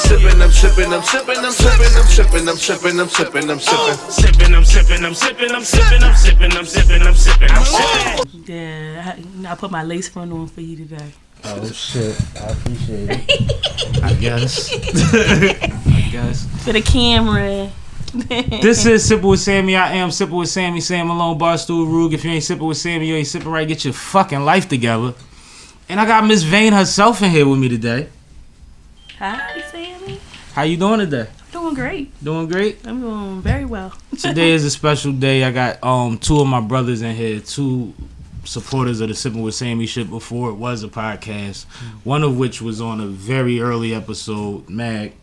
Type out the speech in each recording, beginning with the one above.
sippin', I'm sippin', I'm sippin', I'm sippin', I'm sippin', I'm sippin', I'm sippin', I'm sippin'. Sippin', I'm sippin', I'm sippin', I'm sippin', I'm sippin', I'm sippin', I'm sippin', I'm sippin'. Yeah, I put my lace front on for you today. Oh shit, I appreciate it. I guess. For the camera. This is Sippin' with Sammie. I am Sippin' with Sammie. Sam Malone, Barstool, Rug. If you ain't sippin' with Sammie, you ain't sippin' right. Get your fucking life together. And I got Miss Vane herself in here with me today. Hi, Sammy. How you doing today? Doing great. Doing great? I'm doing very well. Today is a special day. I got two of my brothers in here, two supporters of the Sippin' with Sammie shit before it was a podcast. One of which was on a very early episode, Mag,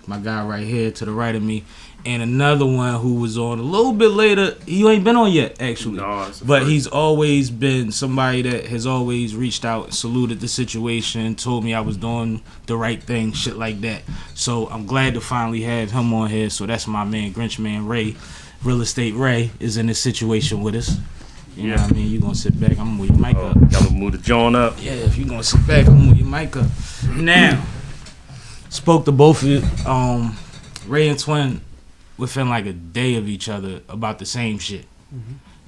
my guy right here to the right of me. And another one who was on a little bit later. You ain't been on yet, actually. No, but he's always been somebody that has always reached out and saluted the situation, told me I was doing the right thing, shit like that. So I'm glad to finally have him on here. So that's my man, Grinch Man Ray. Real Estate Ray is in this situation with us. You know what I mean? You gonna sit back, I'm gonna move your mic up. Y'all gonna move the joint up. Yeah, if you gonna sit back, I'm gonna move your mic up. Now, spoke to both of you, Ray and Twin, within like a day of each other about the same shit.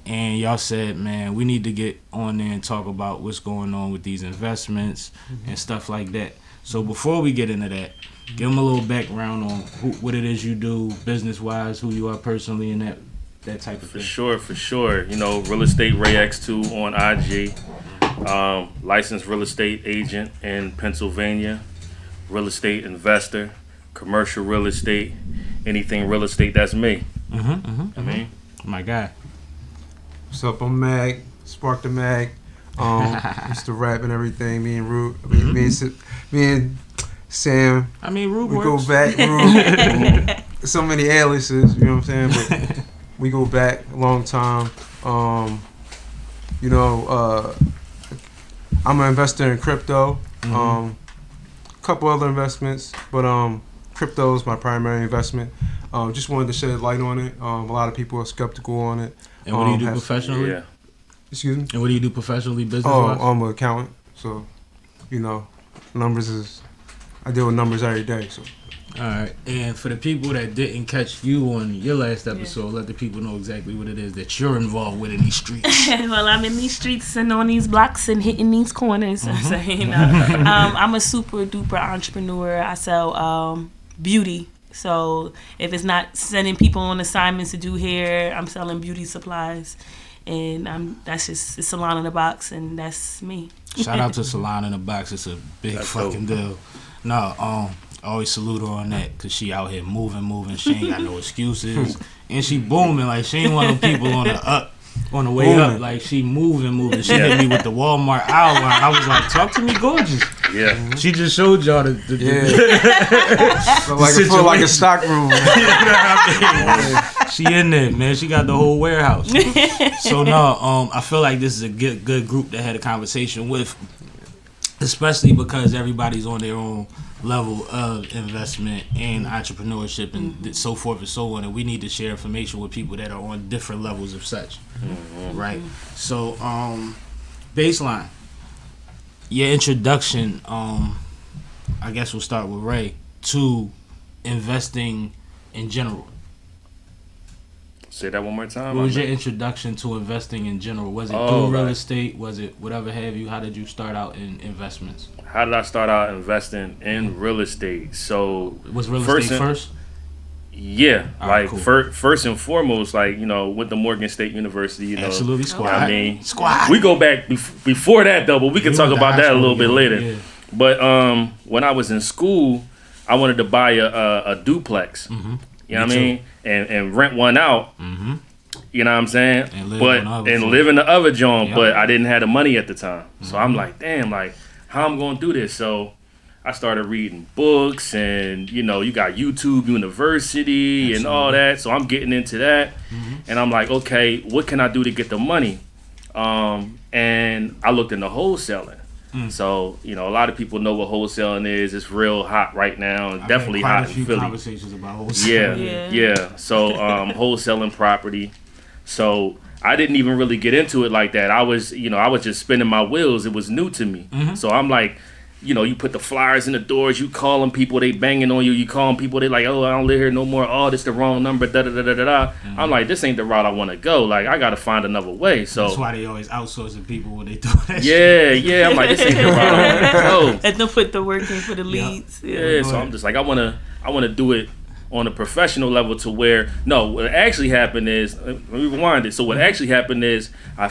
And y'all said, man, we need to get on there and talk about what's going on with these investments and stuff like that. So before we get into that, give them a little background on what it is you do business-wise, who you are personally, and that type of thing. For sure. You know, Real Estate Ray X2 on IG. Licensed real estate agent in Pennsylvania. Real estate investor. Commercial real estate. Anything real estate, that's me. I mean, my guy. What's up? I'm Mag, Spark the Mag. Used to rap and everything. Me and Rug, me and Sam. I mean, Rug we works. go back. Rug, so many aliases, you know what I'm saying? But we go back a long time. I'm an investor in crypto. A couple other investments, but crypto is my primary investment. Just wanted to shed light on it. A lot of people are skeptical on it. And what do you do professionally? yeah. Excuse me? And what do you do professionally, business-wise? I'm an accountant. So, I deal with numbers every day. So. All right. And for the people that didn't catch you on your last episode, let the people know exactly what it is that you're involved with in these streets. Well, I'm in these streets and on these blocks and hitting these corners. I'm saying, I'm a super duper entrepreneur. I sell beauty. So if it's not sending people on assignments to do hair, I'm selling beauty supplies. And that's just a salon in the box, and that's me. Shout out to Salon in the Box. It's a big fucking deal. No, I always salute her on that because she out here moving. She ain't got no excuses. And she booming. Like, she ain't one of them people on the way up. Like, she moving. She hit me with the Walmart hour. I was like, talk to me gorgeous. Yeah. She just showed y'all the It feel like a stock room. She in there, man. She got the whole warehouse. So no, I feel like this is a good group to have a conversation with, especially because everybody's on their own level of investment and entrepreneurship and so forth and so on, and we need to share information with people that are on different levels of such. Right? So baseline, your introduction, I guess we'll start with Ray, to investing in general. Say that one more time. What was your introduction to investing in general? Was it through real estate? Was it whatever have you? How did you start out in investments? How did I start out investing in real estate? So was real estate first? Yeah, all like right, cool. First and foremost, like, with the Morgan State University, absolutely squad. I mean, squad. We go back before that though, but we can talk about that a little bit later. Yeah. But when I was in school, I wanted to buy a duplex. You know what I mean? And rent one out. You know what I'm saying? And live in the other joint, but I didn't have the money at the time. So I'm like, damn, like, how I'm gonna do this? So I started reading books, and you got YouTube University and all that. So I'm getting into that, and I'm like, okay, what can I do to get the money? And I looked into wholesaling. So, a lot of people know what wholesaling is. It's real hot right now, and definitely hot in Philly. Conversations about wholesaling. Yeah. So, wholesaling property. So, I didn't even really get into it like that. I was just spinning my wheels. It was new to me. So, I'm like, you put the flyers in the doors, you calling people, they banging on you, you calling people, they like, oh, I don't live here no more, oh, this the wrong number, da-da-da-da-da-da. I'm like, this ain't the route I want to go. Like, I got to find another way. So that's why they always outsourcing people when they do that yeah, I'm like, this ain't the route I want to go. Let them put the work in for the leads. Yeah, so I'm just like, I want to do it on a professional level to where, no, what actually happened is, let me rewind it. So what actually happened is I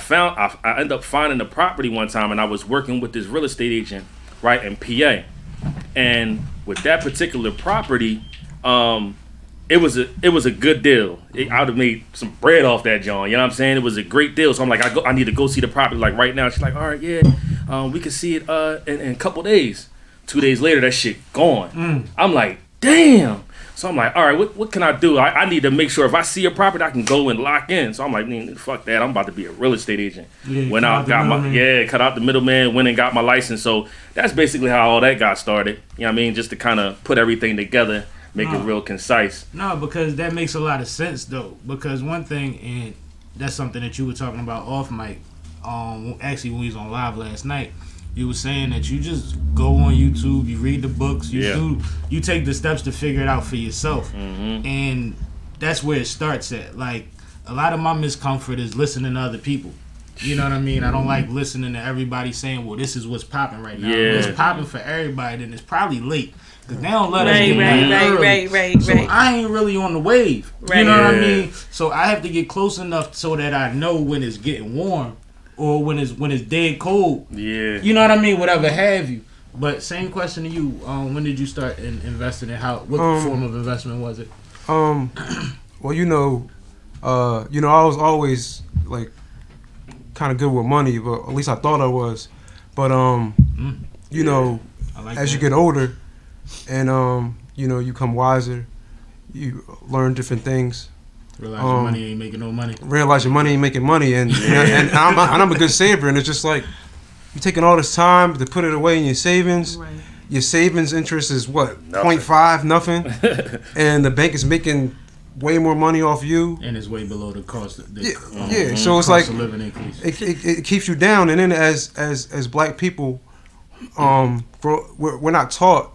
ended up finding a property one time, and I was working with this real estate agent, right, in PA. And with that particular property, it was a good deal. I would have made some bread off that, John. You know what I'm saying? It was a great deal. So I'm like, I need to go see the property like right now. She's like, all right, yeah, we can see it in a couple days. 2 days later, that shit gone. I'm like, damn. So I'm like, all right, what can I do? I need to make sure if I see a property, I can go and lock in. So I'm like, fuck that. I'm about to be a real estate agent. Went out, got cut out the middleman, went and got my license. So that's basically how all that got started. You know what I mean? Just to kind of put everything together, make it real concise. No, because that makes a lot of sense though. Because one thing, and that's something that you were talking about off mic, actually when we was on live last night, you were saying that you just go on YouTube, you read the books, you take the steps to figure it out for yourself. And that's where it starts at. Like, a lot of my miscomfort is listening to other people. You know what I mean? I don't like listening to everybody saying, well, this is what's popping right now. Yeah. If it's popping for everybody, then it's probably late. Because they don't let us get early. Right. So I ain't really on the wave. Right. You know what I mean? So I have to get close enough so that I know when it's getting warm. Or when it's dead cold. Yeah. You know what I mean? Whatever have you. But same question to you. When did you start investing in what form of investment was it? Well, I was always like kind of good with money, but at least I thought I was. But as you get older and you become wiser, you learn different things. Realize your money ain't making no money. Realize your money ain't making money, and I'm a good saver, and it's just like you're taking all this time to put it away in your savings. Right. Your savings interest is what, 0.5, nothing, and the bank is making way more money off you, and it's way below the cost. So it's like of living increase. It keeps you down, and then as black people, we're not taught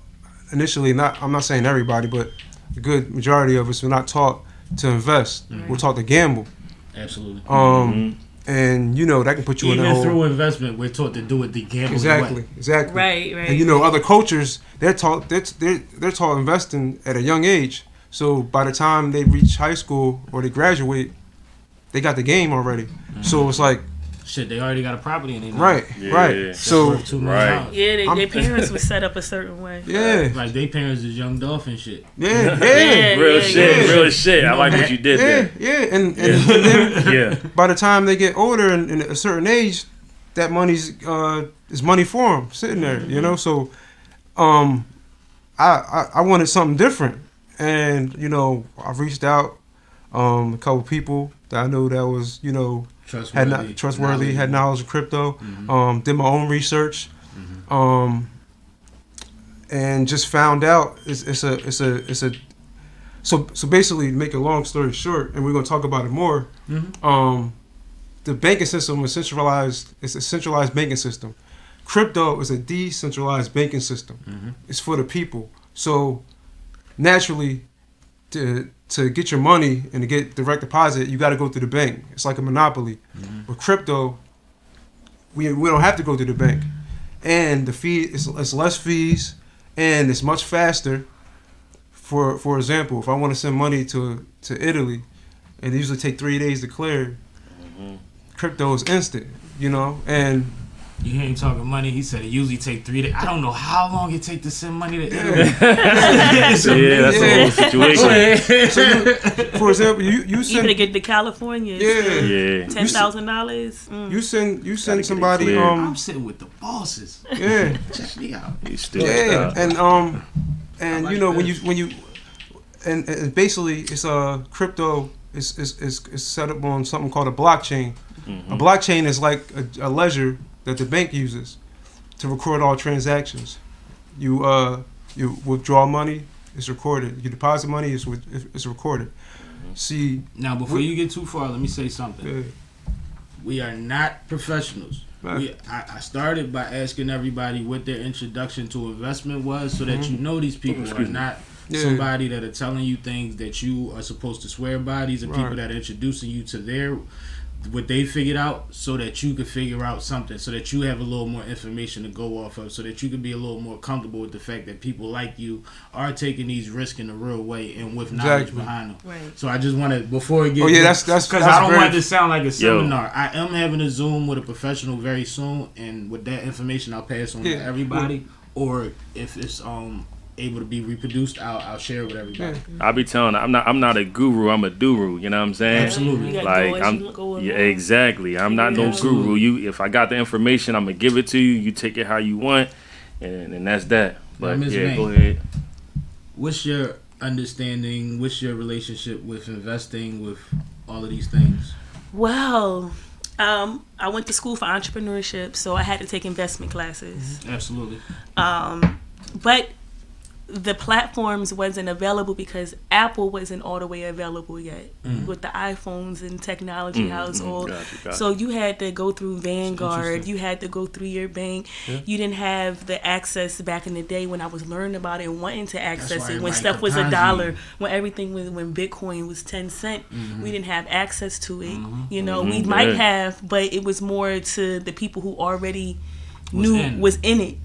initially. I'm not saying everybody, but a good majority of us, we're not taught to invest. We're taught to gamble. Absolutely. And that can put you in a hole. Even through investment, we're taught to do it the gambling way. Exactly. Right. And other cultures, they're taught investing at a young age. So by the time they reach high school or they graduate, they got the game already. So it's like, shit, they already got a property in it. Right. So their parents were set up a certain way. Yeah, like their parents is Young Dolph and shit. Real shit. I like what you did there. Yeah, and then by the time they get older and a certain age, that money's is money for them sitting there. So, I wanted something different, and I reached out a couple people that I knew that was trustworthy, had knowledge of crypto, did my own research, and just found out it's a so basically, to make a long story short, and we're gonna talk about it more. The banking system is centralized. It's a centralized banking system. Crypto is a decentralized banking system. It's for the people. So naturally, to get your money and to get direct deposit, you got to go through the bank. It's like a monopoly. With crypto, we don't have to go to the bank, and the fee it's less fees, and it's much faster. For example, if I want to send money to Italy, and it usually take 3 days to clear, crypto is instant, and. You hear him talking money. He said it usually take 3 days. I don't know how long it take to send money to Italy. That's a whole situation. So for example, you send even to get to California. $10,000. You send somebody. I'm sitting with the bosses. Yeah, check me out. He's still and when you and basically it's crypto is set up on something called a blockchain. A blockchain is like a ledger that the bank uses to record all transactions. You withdraw money, it's recorded. You deposit money, it's recorded. See, now before you get too far, let me say something. We are not professionals. Right. I started by asking everybody what their introduction to investment was, so that you know these people are not somebody that are telling you things that you are supposed to swear by. These are people that are introducing you to what they figured out, so that you can figure out something, so that you have a little more information to go off of, so that you can be a little more comfortable with the fact that people like you are taking these risks in a real way and with knowledge behind them. Right. So I just want to, before it gets... Oh, yeah, that's because I don't want it to sound like a seminar. I am having a Zoom with a professional very soon, and with that information, I'll pass on to everybody. Or if it's able to be reproduced, I'll share it with everybody. I'll be telling I'm not a guru, I'm a duru, you know what I'm saying? Absolutely. Like exactly. I'm not no guru. If I got the information, I'm gonna give it to you. You take it how you want, and that's that. But go ahead. What's your understanding? What's your relationship with investing, with all of these things? Well, I went to school for entrepreneurship, so I had to take investment classes. Absolutely. But the platforms wasn't available because Apple wasn't all the way available yet with the iPhones and technology household. Gotcha. So you had to go through Vanguard. You had to go through your bank. Yeah. You didn't have the access back in the day when I was learning about it and wanting to access it. When stuff was $1, when Bitcoin was 10 cents, we didn't have access to it. You know, we might have, but it was more to the people who already was in it.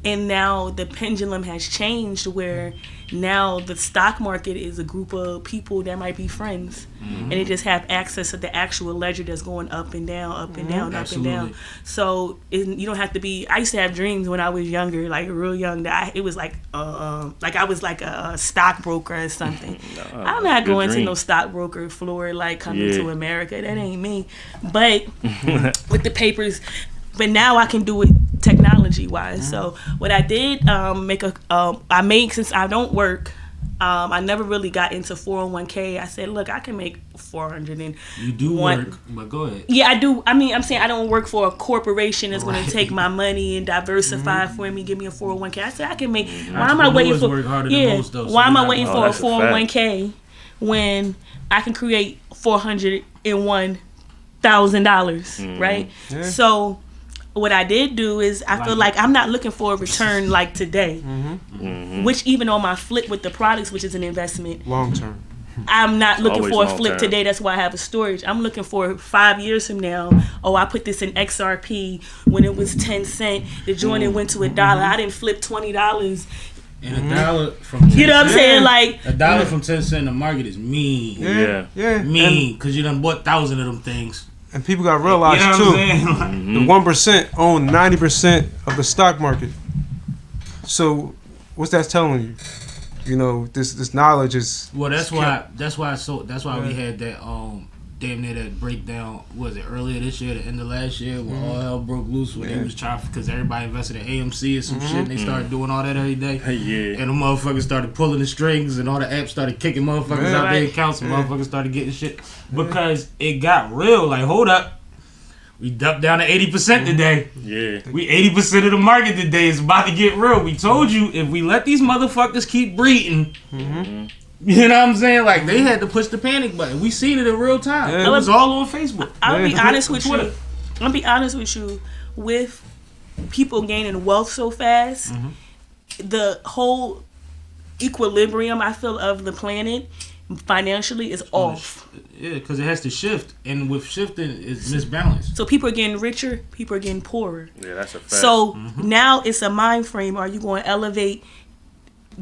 And now the pendulum has changed, where now the stock market is a group of people that might be friends, and they just have access to the actual ledger that's going up and down, up and down, up and down. So you don't have to be. I used to have dreams when I was younger, like real young, that it was like I was like a stockbroker or something. I'm not going to no stockbroker floor like coming to America. That ain't me. But with the papers. But now I can do it technology wise. So what I did, since I don't work, I never really got into 401k. I said, look, I can make 400 and you do work, but go ahead. Yeah, I do. I mean, I'm saying I don't work for a corporation that's going to take my money and diversify for me, give me a 401k. I said I can make. Why am I waiting for? Work harder than most, though, why am I waiting for a 401k when I can create $401,000, right? Yeah. So. What I did do is I feel like I'm not looking for a return like today, which even on my flip with the products, which is an investment. Long term. I'm not looking for a flip today. That's why I have a storage. I'm looking for 5 years from now. Oh, I put this in XRP when it was 10 cents. The joint it went to $1. I didn't flip $20. And $1 from 10 you know what I'm saying? Like $1 from 10 cents in the market is mean. Yeah. Mean, because you done bought 1,000 of them things. And people got to realize, the 1% own 90% of the stock market. So, what's that telling you? You know, this knowledge is... Well, that's why we had that damn near that breakdown. Was it earlier this year, the end of last year, when all hell broke loose when they was trying, because everybody invested in AMC or some shit, and they started doing all that every day. And the motherfuckers started pulling the strings, and all the apps started kicking motherfuckers out their accounts, and motherfuckers started getting shit because it got real. Like, hold up, we dumped down to 80% today. We 80% of the market today is about to get real. We told you, if we let these motherfuckers keep breeding. You know what I'm saying? Like, they had to push the panic button. We seen it in real time. It was all on Facebook. I'll be honest with you. I'll be honest with you. With people gaining wealth so fast, the whole equilibrium, I feel, of the planet financially is off. Yeah, because it has to shift. And with shifting, it's misbalanced. So people are getting richer, people are getting poorer. Yeah, that's a fact. So now it's a mind frame. Are you going to elevate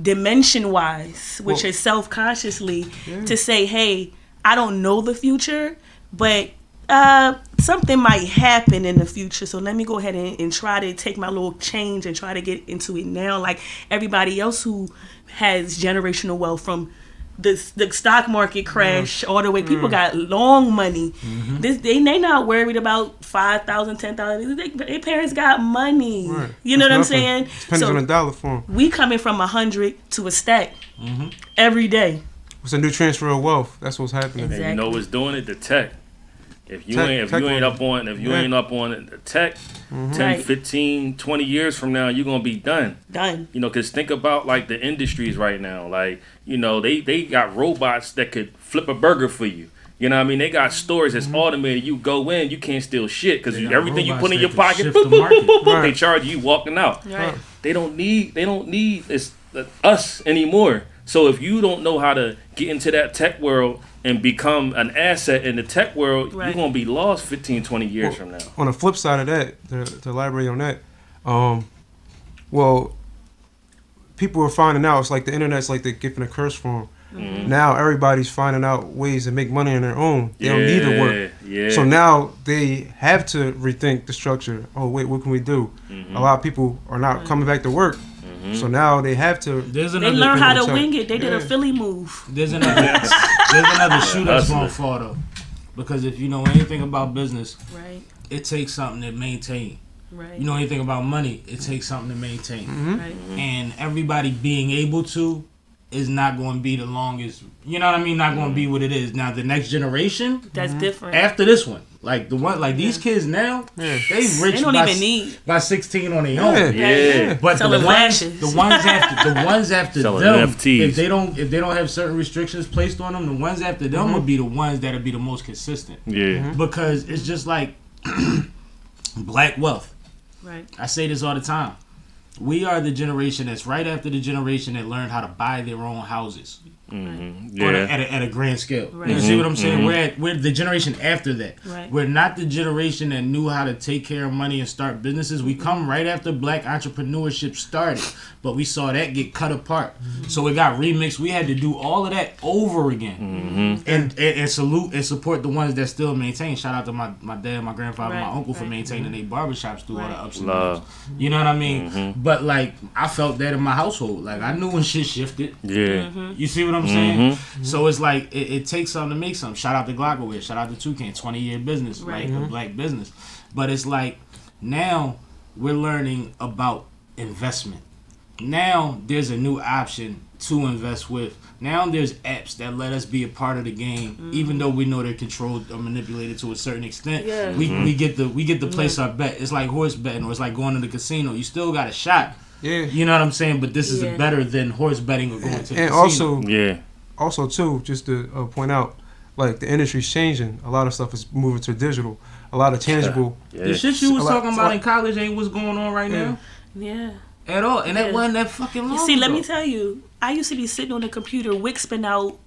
dimension wise, which is self-consciously, to say, hey, I don't know the future, but something might happen in the future, so let me go ahead and try to take my little change and try to get into it now, like everybody else who has generational wealth from the stock market crash all the way. People got long money. They not worried about 5,000, 10,000. Their parents got money. You know what I'm saying? Depends on a dollar form. We coming from 100 to a stack every day. It's a new transfer of wealth. That's what's happening. Exactly. And you know what's doing it? The tech. If you ain't up on the tech, 10, 15, 20 years from now, you're gonna be done. You know, because think about like the industries right now. Like, you know, they got robots that could flip a burger for you. You know what I mean? They got stores that's automated. You go in, you can't steal shit because They got everything you robots put in that your can pocket, shift boop, the boop, market. boop, boop, Right. they charge you walking out. Right. They don't need it's us anymore. So if you don't know how to get into that tech world and become an asset in the tech world, Right. you're going to be lost 15, 20 years from now. On the flip side of that, to elaborate on that, well, people are finding out it's like the internet's like the gift and a curse for them. Now everybody's finding out ways to make money on their own. They don't need to work. Yeah. So now they have to rethink the structure. Oh wait, what can we do? A lot of people are not coming back to work. So now they have to. There's They another. learn how to check. wing it. They did a Yeah. Philly move. There's another shoe that's Hustler. gonna fall though, because if you know anything about business, Right. it takes something to maintain. Right. You know anything about money, it takes something to maintain. Right. And everybody being able to is not going to be the longest. You know what I mean? Not going to be what it is now. The next generation That's different. after this one, like the one, like these kids now, Yeah. they rich. They don't by, even need. by 16 on their own. Yeah. Yeah. But Selling the ones lashes. after Selling them, NFTs. if they don't have certain restrictions placed on them, the ones after them would be the ones that'll be the most consistent. Yeah. Because it's just like black wealth. Right. I say this all the time. We are the generation that's right after the generation that learned how to buy their own houses Yeah. at a grand scale. Right. You see what I'm saying? We're the generation after that. Right. We're not the generation that knew how to take care of money and start businesses. We come right after black entrepreneurship started, but we saw that get cut apart. So it got remixed. We had to do all of that over again, and salute and support the ones that still maintain. Shout out to my dad, my grandfather, Right, my uncle for right. maintaining their barbershops through all the ups and Love. downs. You know what I mean? But like I felt that in my household. Like I knew when shit shifted. Yeah. You see what I'm saying? So it's like it takes something to make something. Shout out to Glockaware. Shout out to Toucan. 20-year business, Right. like a black business. But it's like now we're learning about investment. Now there's a new option to invest with. Now there's apps that let us be a part of the game, even though we know they're controlled or manipulated to a certain extent. Yeah. We get to place our bet. It's like horse betting, or it's like going to the casino. You still got a shot. Yeah. You know what I'm saying? But this is Yeah. better than horse betting or going to the And casino. also too, just to point out, like the industry's changing. A lot of stuff is moving to digital. A lot of tangible. Yeah. The shit you was A lot- talking about in college ain't what's going on right now Yeah. at all, and that Yeah. wasn't that fucking long. See, let ago. me tell you, I used to be sitting on the computer. Wix been out,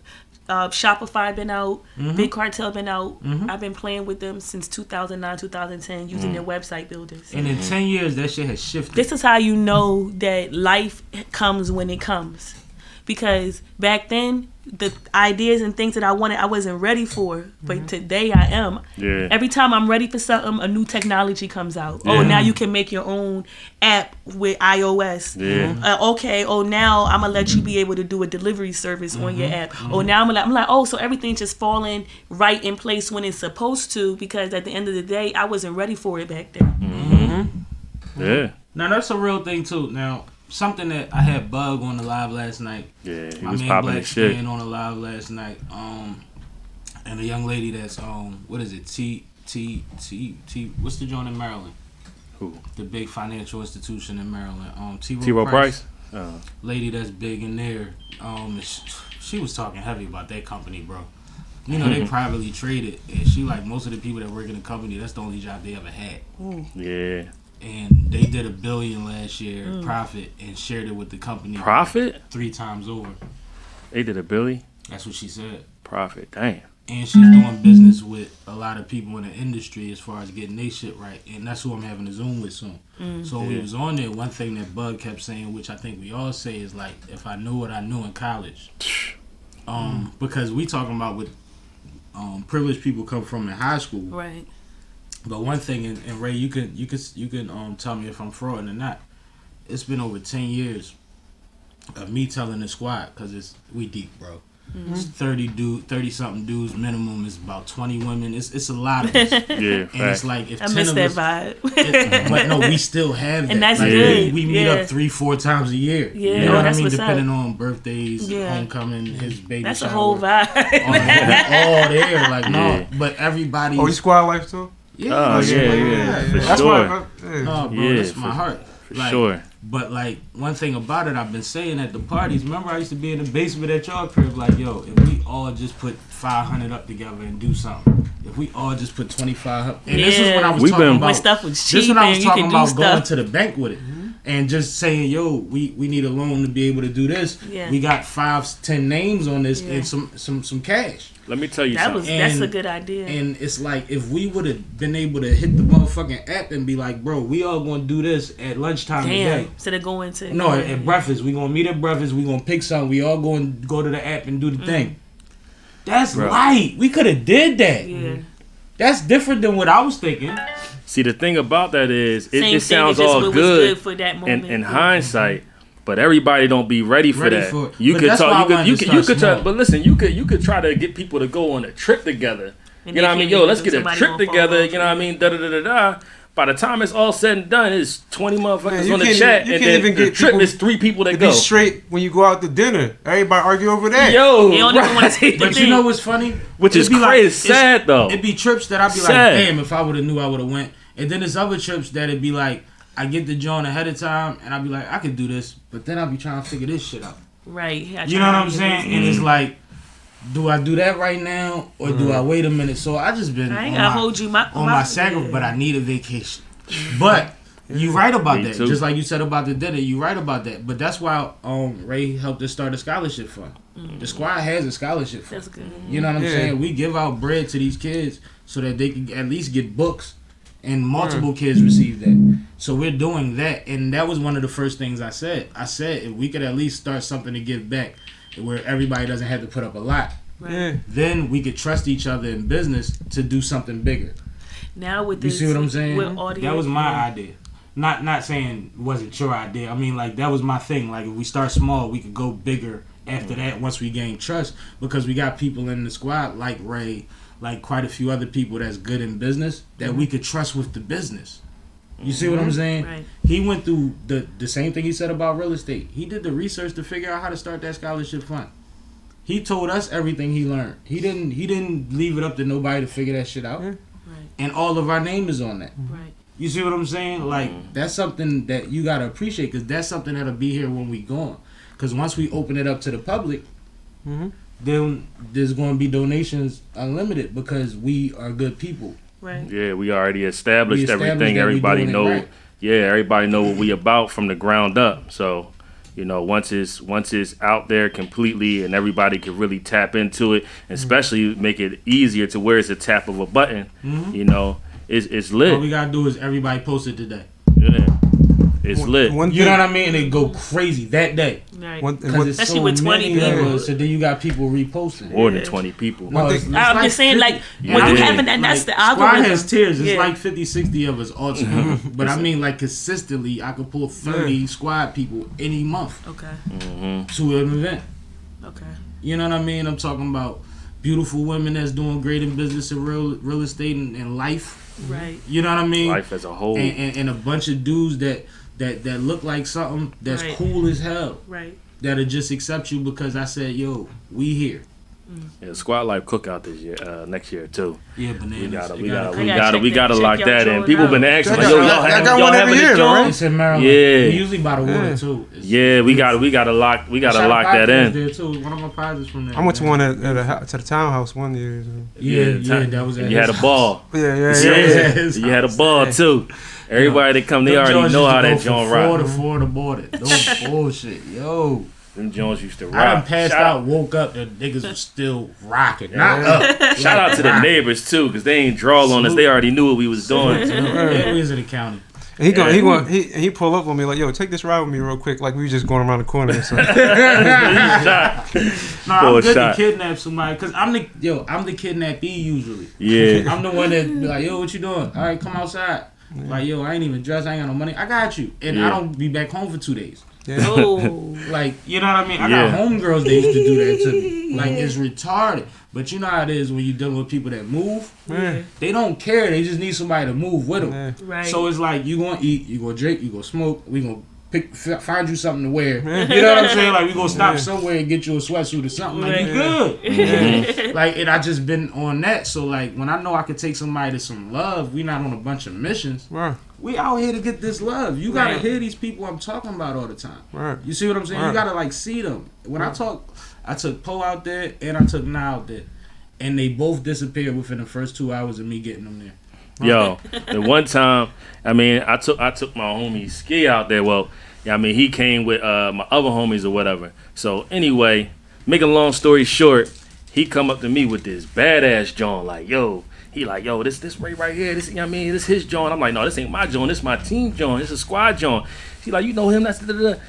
Shopify been out, Big Cartel been out. I've been playing with them since 2009, 2010, using their website builders. And in 10 years, that shit has shifted. This is how you know that life comes when it comes. Because back then, the ideas and things that I wanted, I wasn't ready for. But today I am. Yeah. Every time I'm ready for something, a new technology comes out. Oh, now you can make your own app with iOS. Yeah. Okay. Oh, now I'm going to let you be able to do a delivery service on your app. Oh, now I'm like, oh, so everything's just falling right in place when it's supposed to. Because at the end of the day, I wasn't ready for it back then. Yeah. Now, that's a real thing, too. Now, something that I had Bug on the live last night. Yeah. He My was man popping Black his shit. Stan on the live last night. And a young lady that's what is it? T what's the joint in Maryland? Who? The big financial institution in Maryland. T-Row Price? Lady that's big in there. She was talking heavy about that company, bro. You know, they privately traded, and she like most of the people that work in the company, that's the only job they ever had. Yeah. And they did $1 billion last year profit and shared it with the company Profit? 3 times over. They did $1 billion? That's what she said. Profit. Damn. And she's doing business with a lot of people in the industry as far as getting their shit right. And that's who I'm having a Zoom with soon. So when we was on there, one thing that Bug kept saying, which I think we all say, is like, if I knew what I knew in college. Because we talking about what privileged people come from in high school. Right. But one thing, and Ray, you can tell me if I'm frauding or not. It's been over 10 years of me telling the squad, because we deep, bro. It's 30 something dudes minimum. It's about 20 women. It's a lot of us. Yeah. And Fact. it's like if I 10 miss of that us, vibe. but no, we still have that. And that's like, good. We meet Yeah. up 3-4 times a year. Yeah, You know what I that's mean? what's Depending on birthdays, Yeah. homecoming, his baby That's shower. a whole vibe. all there. Like, no. Yeah. But everybody. Oh, you squad life too? Yeah. Oh, yeah. For That's sure. why. Yeah. No, bro, Yeah, that's my heart. For Like, sure. But like one thing about it, I've been saying at the parties. Remember, I used to be in the basement at y'all crib. Like, yo, if we all just put 500 up together and do something. If we all just put 25 up, and this is when I was talking about when stuff was cheap. This is when I was talking about going stuff. to the bank with it. And just saying, yo, we need a loan to be able to do this. Yeah. We got 5-10 names on this and some cash. Let me tell you something. That's a good idea. And it's like if we would have been able to hit the motherfucking app and be like, bro, we all gonna do this at lunchtime today. Instead of going to at breakfast. We gonna meet at breakfast. We gonna pick something. We all gonna go to the app and do the thing. That's light. We could have did that. Yeah. That's different than what I was thinking. See, the thing about that is, it sounds it's just all what was good for that moment. in hindsight, but everybody don't be ready for that. You But could that's talk, why I you wanted could, to you start could try, small. but listen, you could try to get people to go on a trip together. And You know what I they mean? can't Yo, let's even get a somebody trip gonna fall together. off. You know what I mean? Da da da da da. By the time it's all said and done, it's 20 motherfuckers you on the can't- chat, you and can't then even the get trip people is 3 people that To go. be straight when you go out to dinner, everybody argue over that. Yo, They don't even want to take the But thing. you know what's funny? which is It'd be crazy. like- It's sad though. It'd be trips that I'd be Sad. like, damn, if I would have knew, I would have went. And then there's other trips that it'd be like, I get the joint ahead of time, and I'd be like, I could do this, but then I'd be trying to figure this shit out. Right. You know what I'm saying? And it's like, do I do that right now, or do I wait a minute? So I just been I ain't on gotta my, hold you. on my sacrifice, but I need a vacation. But you right about Me that. too. Just like you said about the dinner, you right about that. But that's why Ray helped us start a scholarship fund. The squad has a scholarship fund. That's good. You know what I'm Yeah. saying? We give out bread to these kids so that they can at least get books, and multiple kids receive that. So we're doing that, and that was one of the first things I said. I said if we could at least start something to give back, where everybody doesn't have to put up a lot, Yeah. then we could trust each other in business to do something bigger. Now with You this, see what I'm saying? with audio, That was my idea. Not saying it wasn't your idea. I mean, like, that was my thing. Like, if we start small, we could go bigger after that once we gain trust, because we got people in the squad like Ray, like quite a few other people that's good in business that we could trust with the business. You see what I'm saying? Right. He went through the same thing he said about real estate. He did the research to figure out how to start that scholarship fund. He told us everything he learned. He didn't leave it up to nobody to figure that shit out. Yeah. Right. And all of our name is on that. Right. You see what I'm saying? Like, that's something that you gotta appreciate, because that's something that'll be here when we gone. Because once we open it up to the public, then there's going to be donations unlimited, because we are good people. Right. Yeah, we already established, We established everything. that we Everybody doing it know. right. Yeah, everybody know what we about from the ground up. So, you know, once it's out there completely, and everybody can really tap into it, especially make it easier to where it's a tap of a button. You know, it's lit. All we got to do is everybody post it today. Yeah, it's lit. You know what I mean? And it go crazy that day. Right. Because it's Especially so with 20 many people. of us, so then you got people reposting. More than 20 people. No, it's thing- I'm like just saying, 50 like, Yeah. when you Yeah. having that, that's the Squad algorithm. has tiers. It's Yeah. like 50, 60 of us all together. But I mean, like, consistently, I could pull 30 squad people any month Okay. to an event. Okay. You know what I mean? I'm talking about beautiful women that's doing great in business and real estate and life. Right. You know what I mean? Life as a whole. And a bunch of dudes that look like something that's Right. cool as hell. Right. That'll just accept you because I said, yo, we here. Yeah, Squad Life cookout this year, next year too. Yeah, bananas. We gotta check lock y'all that in. joint People out. been asking, I like, got- yo, I y'all got one having every a year, joint? right? It's in Maryland. Yeah. We usually by the water Yeah. too. Yeah, we gotta lock that in. There too. One of my prizes from there. I went to one at to the townhouse one year. Yeah, that was at You had a ball. Yeah. Yeah, you had a ball too. Everybody that come, they already know how that joint rock. Four to board it. No bullshit, yo. Them joints used to rock. I done passed Shout out, woke up, the niggas was still rocking. Not up. Shout out to the neighbors too, cause they ain't draw on us. They already knew what we was doing. Areas of the county. And he pull up on me like, yo, take this ride with me real quick, like we was just going around the corner or something. No, I'm Full good shot. to kidnap somebody, cause I'm the kidnappee usually. Yeah. I'm the one that be like, yo, what you doing? All right, come outside. Like, yo, I ain't even dressed. I ain't got no money. I got you. And I don't be back home for 2 days. Oh. Like, you know what I mean? I Yeah. got homegirls that used to do that to me. Like, it's retarded. But you know how it is when you're dealing with people that move? Yeah. They don't care. They just need somebody to move with them. Yeah. Right. So it's like, you gonna eat, you gonna drink, you gonna smoke, we gonna find you something to wear. You know what I'm saying? Like, we gonna stop somewhere and get you a sweatsuit or something. Like, you good. Like, and I just been on that. So, like, when I know I could take somebody to some love, we not on a bunch of missions. Wow. we out here to get this love. You gotta Right. hear these people I'm talking about all the time. Right. You see what I'm saying? Right. You gotta like see them. When I talk, I took Poe out there and I took Na out there, and they both disappeared within the first 2 hours of me getting them there. Yo, the one time, I mean, I took my homie Ski out there. Well, yeah, I mean, he came with my other homies or whatever. So anyway, make a long story short, he come up to me with this badass joint, like, yo, he like, yo, this right here, this, you know what I mean, this his joint. I'm like, no, this ain't my joint, this my team joint, this is squad joint. She like, you know him, that's da-da-da.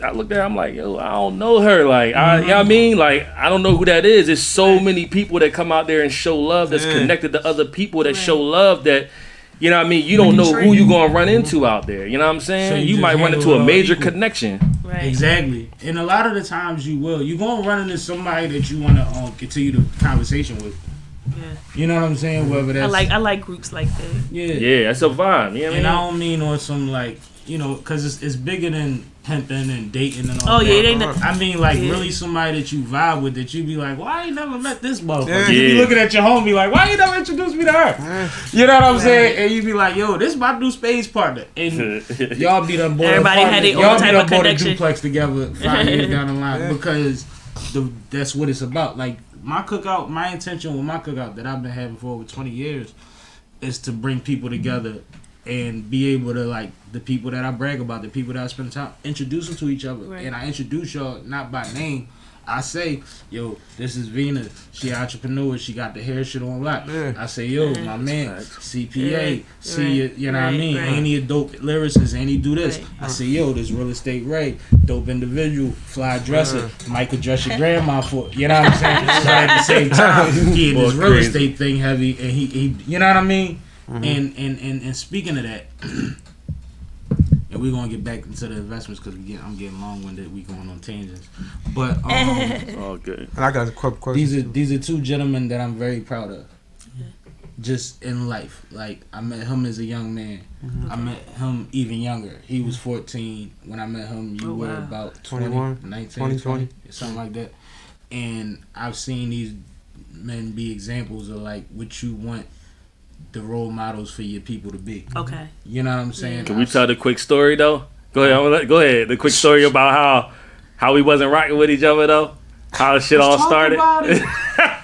I looked at her, I'm like, yo, I don't know her. Like, you know what I mean? Like, I don't know who that is. There's so many people that come out there and show love that's connected to other people that show love that, you know what I mean? You don't know who you going to run into out there. You know what I'm saying? So you you might just run into handle a major equal. connection. Right. Exactly. And a lot of the times you will. You're going to run into somebody that you want to continue the conversation with. Yeah. You know what I'm saying? Whether that's... I like groups like that. Yeah. Yeah, that's a vibe. You know what And I I mean? don't mean on some like, you know, because it's bigger than pimping and dating and all Oh that. yeah, it ain't. The, I mean, like, Yeah. really somebody that you vibe with that you be like, why I ain't never met this motherfucker? Yeah. You be Yeah. looking at your homie like, why you never introduced me to her? You know what I'm saying? And you be like, yo, this my new space partner. And y'all be done bought Everybody had their own y'all be type done of bought a connection. duplex together 5 years down the line Yeah. because that's what it's about. Like, my cookout, my intention with my cookout that I've been having for over 20 years is to bring people together and be able to, like, the people that I brag about, the people that I spend time, introduce them to each other. Right. And I introduce y'all not by name. I say, yo, this is Vina. She an entrepreneur. She got the hair shit on lock. Yeah. I say, yo, my man, CPA. Right. See, you know what I Right. mean? Right. Ain't he a dope lyricist? Ain't he do this? Right. I say, yo, this real estate Ray, dope individual, fly dresser. Might could dress your grandma for, you know what I'm saying? But at the same time, he in this Boy, real crazy. estate thing heavy, and he you know what I mean? And speaking of that, and we're gonna get back into the investments because I'm getting long-winded. We going on tangents, but Oh, good. And I got a quick question. these are two gentlemen that I'm very proud of. Just in life, like I met him as a young man. I met him even younger. He was 14 when I met him. You Oh, were wow. about 21, 19, 20, 20, something like that. And I've seen these men be examples of like what you want the role models for your people to be. okay. You know what I'm saying? Can we tell the quick story, though? Go ahead. Go ahead. The quick story about how we wasn't rocking with each other, though? How the shit all started?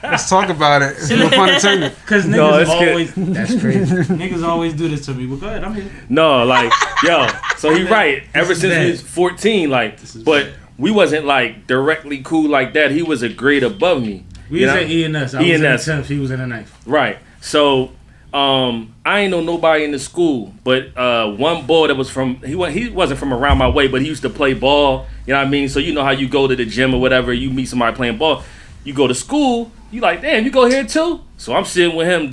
Let's talk about it. No pun intended. Because niggas No, it's good. always... That's crazy. Niggas always do this to me. But go ahead, I'm here. No, like, yo, so he right. Ever is since bad. we was 14, like, is but bad. we wasn't, like, directly cool like that. He was a grade above me. We you was know? at ENS. I was in the ENS. 10th. He was in the 9th. Right. So, I ain't know nobody in the school, but one boy that was from he wasn't from around my way, but he used to play ball. You know what I mean? So you know how you go to the gym or whatever, you meet somebody playing ball, you go to school, you like, damn, you go here too? So I'm sitting with him,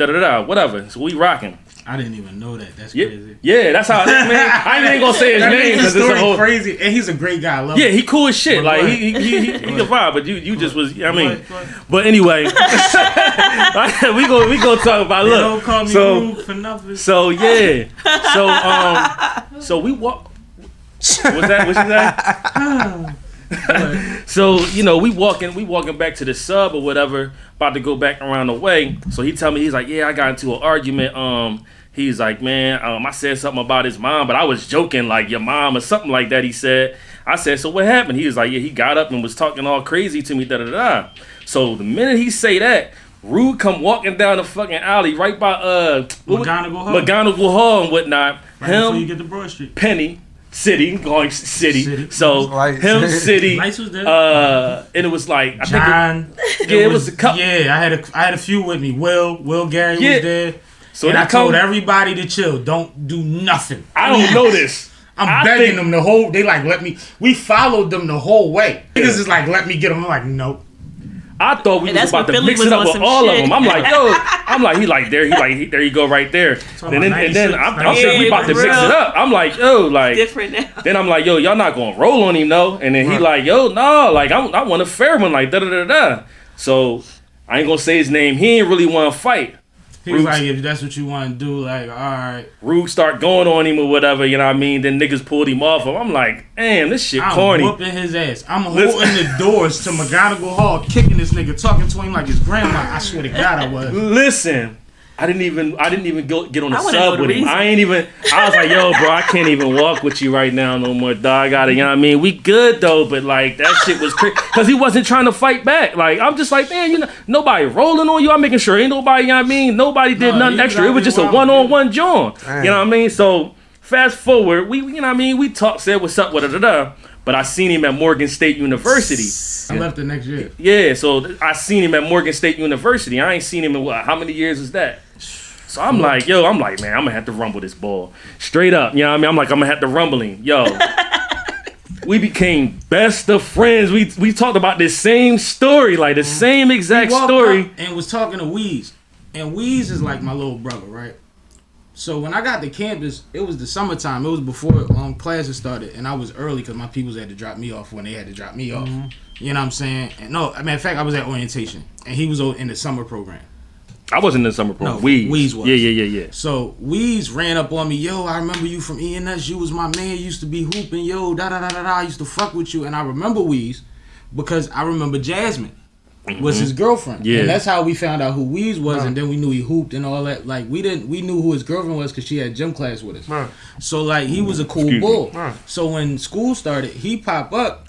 whatever. So we rocking. I didn't even know that. That's Yeah, crazy. yeah, that's how. Man, I ain't even gonna say his That name makes the because it's a story whole. crazy. And he's a great guy. I love Yeah, him. he cool as shit. But Like go he a vibe, but you just was. I mean, Go ahead. but anyway, we gonna talk about They don't look. call me So rude for nothing. so yeah, so we walk. What's that? What you say? So you know we walking back to the sub or whatever, about to go back around the way. So he tell me, he's like, yeah, I got into an argument. He's like, man, I said something about his mom, but I was joking, like your mom or something like that. He said. I said, so what happened? He was like, yeah, he got up and was talking all crazy to me, da-da-da. So the minute he say that, Rude come walking down the fucking alley right by McGonagall Hall. McGonagall Hall and whatnot. Right before you Him, get to Broad Street. Penny, City, going City. City. So Lights. him, City, Lights was there. and it was like I John. think it was a couple. Yeah, I had a few with me. Will Gary Yeah. was there. So And they I told come- everybody to chill. Don't do nothing. I don't know this. I'm I begging think- them the whole. They like let me. We followed them the whole way. Niggas is like let me get them. I'm like nope. I thought we And was that's about when to Philly mix was it up on with some all of shit. them. I'm like, yo, he like there you go right there. Talking And then, about and then 96, I'm saying we about to mix it up. I'm like, yo, like Different now. then I'm like, yo, y'all not gonna roll on him though. And then he like, yo, no, like I want a fair one, like da da da da. So I ain't gonna say his name. He ain't really want to fight. He was Roots. like, if that's what you want to do, like all right. Rude start going on him or whatever, you know what I mean? Then niggas pulled him off him. I'm like, damn, this shit I'm corny. whooping his ass. I'm Listen. holding the doors to McGonagall Hall, kicking this nigga, talking to him like his grandma. I swear to God, I was. Listen, I didn't even get on the I wanna sub know the with him. reason. I was like, yo, bro, I can't even walk with you right now no more, dog. I gotta, you know what I mean? We good though, but like that shit was crazy because he wasn't trying to fight back. Like I'm just like, man, you know, nobody rolling on you. I'm making sure ain't nobody, you know what I mean? Nobody did nothing extra. It was just a one-on-one joint. You know what I mean? So fast forward, we, you know what I mean? We talked, said what's up, but I seen him at Morgan State University. I left the next year. Yeah, so I seen him at Morgan State University. I ain't seen him in how many years is that? So I'm like, man, I'm gonna have to rumble this ball. Straight up, you know what I mean? I'm gonna have to rumble him. Yo. We became best of friends. We talked about this same story, like the same exact story. And was talking to Weeze. And Weeze is like my little brother, right? So when I got to campus, it was the summertime. It was before classes started, and I was early because my peoples had to drop me off when they had to drop me off. You know what I'm saying? And no, I mean, in fact, I was at orientation, and he was in the summer program. I wasn't in the summer program. No, Weeze was. Yeah. So Weeze ran up on me, yo, I remember you from ENS. You was my man. You used to be hooping, yo, da-da-da-da-da. I used to fuck with you. And I remember Weeze because I remember Jasmine was his girlfriend. Yeah. And that's how we found out who Weeze was, and then we knew he hooped and all that. Like, we knew who his girlfriend was because she had gym class with us. Right. So, like, he was a cool Excuse bull. me. Right. So when school started, he pop up,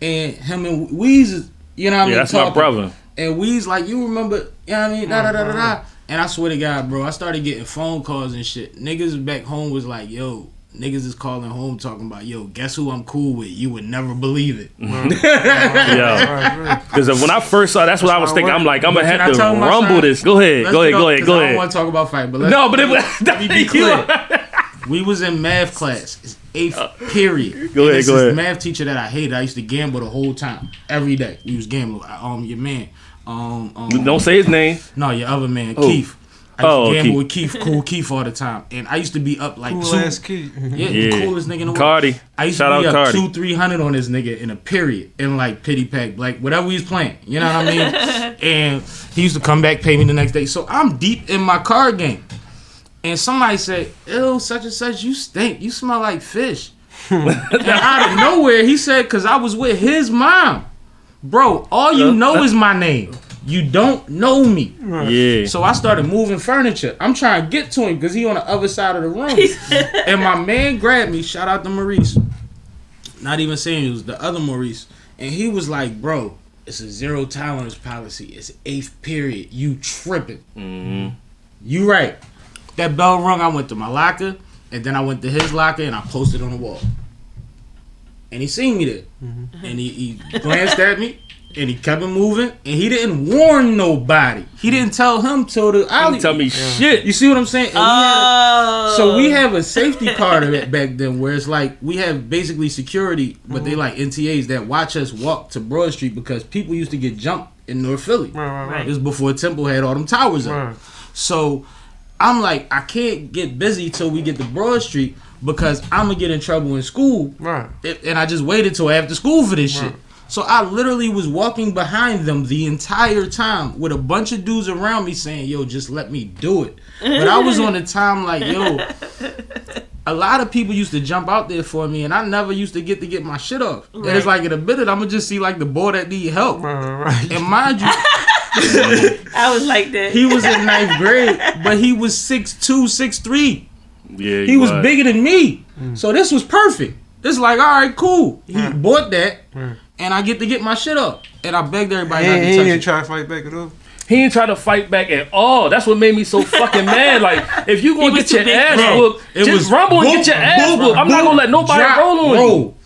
and him and Weeze, you know what I mean, that's talking. my brother. And Weeze like, you remember, you know what I mean, da-da-da-da-da. And I swear to God, bro, I started getting phone calls and shit. Niggas back home was like, yo, niggas is calling home talking about, yo, guess who I'm cool with? You would never believe it. Yeah. Because when I first saw, that's what I was thinking. I'm like, I'm gonna Can I have to tell my rumble side? this. Go ahead. Let's Go I don't ahead. want to talk about fight, but Let me be clear. We was in math class. It's 8th period. Go ahead. The math teacher that I hated. I used to gamble the whole time. Every day. We was gambling. Your man. Don't say his name. No, your other man, Keith. I used to gamble with Keith, cool Keith all the time. And I used to be up like Cool two. ass Keith. The coolest nigga in the world. Cardi. I used Shout to be out up Cardi. 200-300 on this nigga in a period. In like pity pack, like whatever he's playing. You know what I mean? And he used to come back, pay me the next day. So I'm deep in my card game. And somebody said, ew, such and such, you stink. You smell like fish. And out of nowhere, he said, because I was with his mom. Bro, all you know is my name. You don't know me. Yeah. So I started moving furniture. I'm trying to get to him because he on the other side of the room. And my man grabbed me. Shout out to Maurice. Not even saying it was the other Maurice. And he was like, bro, it's a zero tolerance policy. It's 8th period. You tripping. Mm-hmm. You right. That bell rung. I went to my locker. And then I went to his locker and I posted on the wall. And he seen me there. Mm-hmm. And he glanced at me. And he kept it moving, and he didn't warn nobody. He didn't tell him till the alley. He didn't tell me shit. You see what I'm saying? And we have a safety card of it back then, where it's like we have basically security, but they like NTAs that watch us walk to Broad Street because people used to get jumped in North Philly. Right. This was before Temple had all them towers up. Right. So I'm like, I can't get busy till we get to Broad Street because I'm gonna get in trouble in school. Right. And I just waited till after school for this shit. So I literally was walking behind them the entire time with a bunch of dudes around me saying, yo, just let me do it. But I was on the time like, yo, a lot of people used to jump out there for me and I never used to get my shit off. Right. And it's like in a minute, I'm going to just see like the boy that need help. Right. And mind you, I was like that. he was in 9th grade, but he was 6'2", 6'3". Yeah, he was bigger than me. So this was perfect. This like, all right, cool. He bought that. And I get to get my shit up. And I begged everybody not to touch it. He didn't try to fight back at all. He didn't try to fight back at all. That's what made me so fucking mad. Like, if you gonna get your ass whooped, just rumble and get your ass whooped. I'm not gonna let nobody roll on you.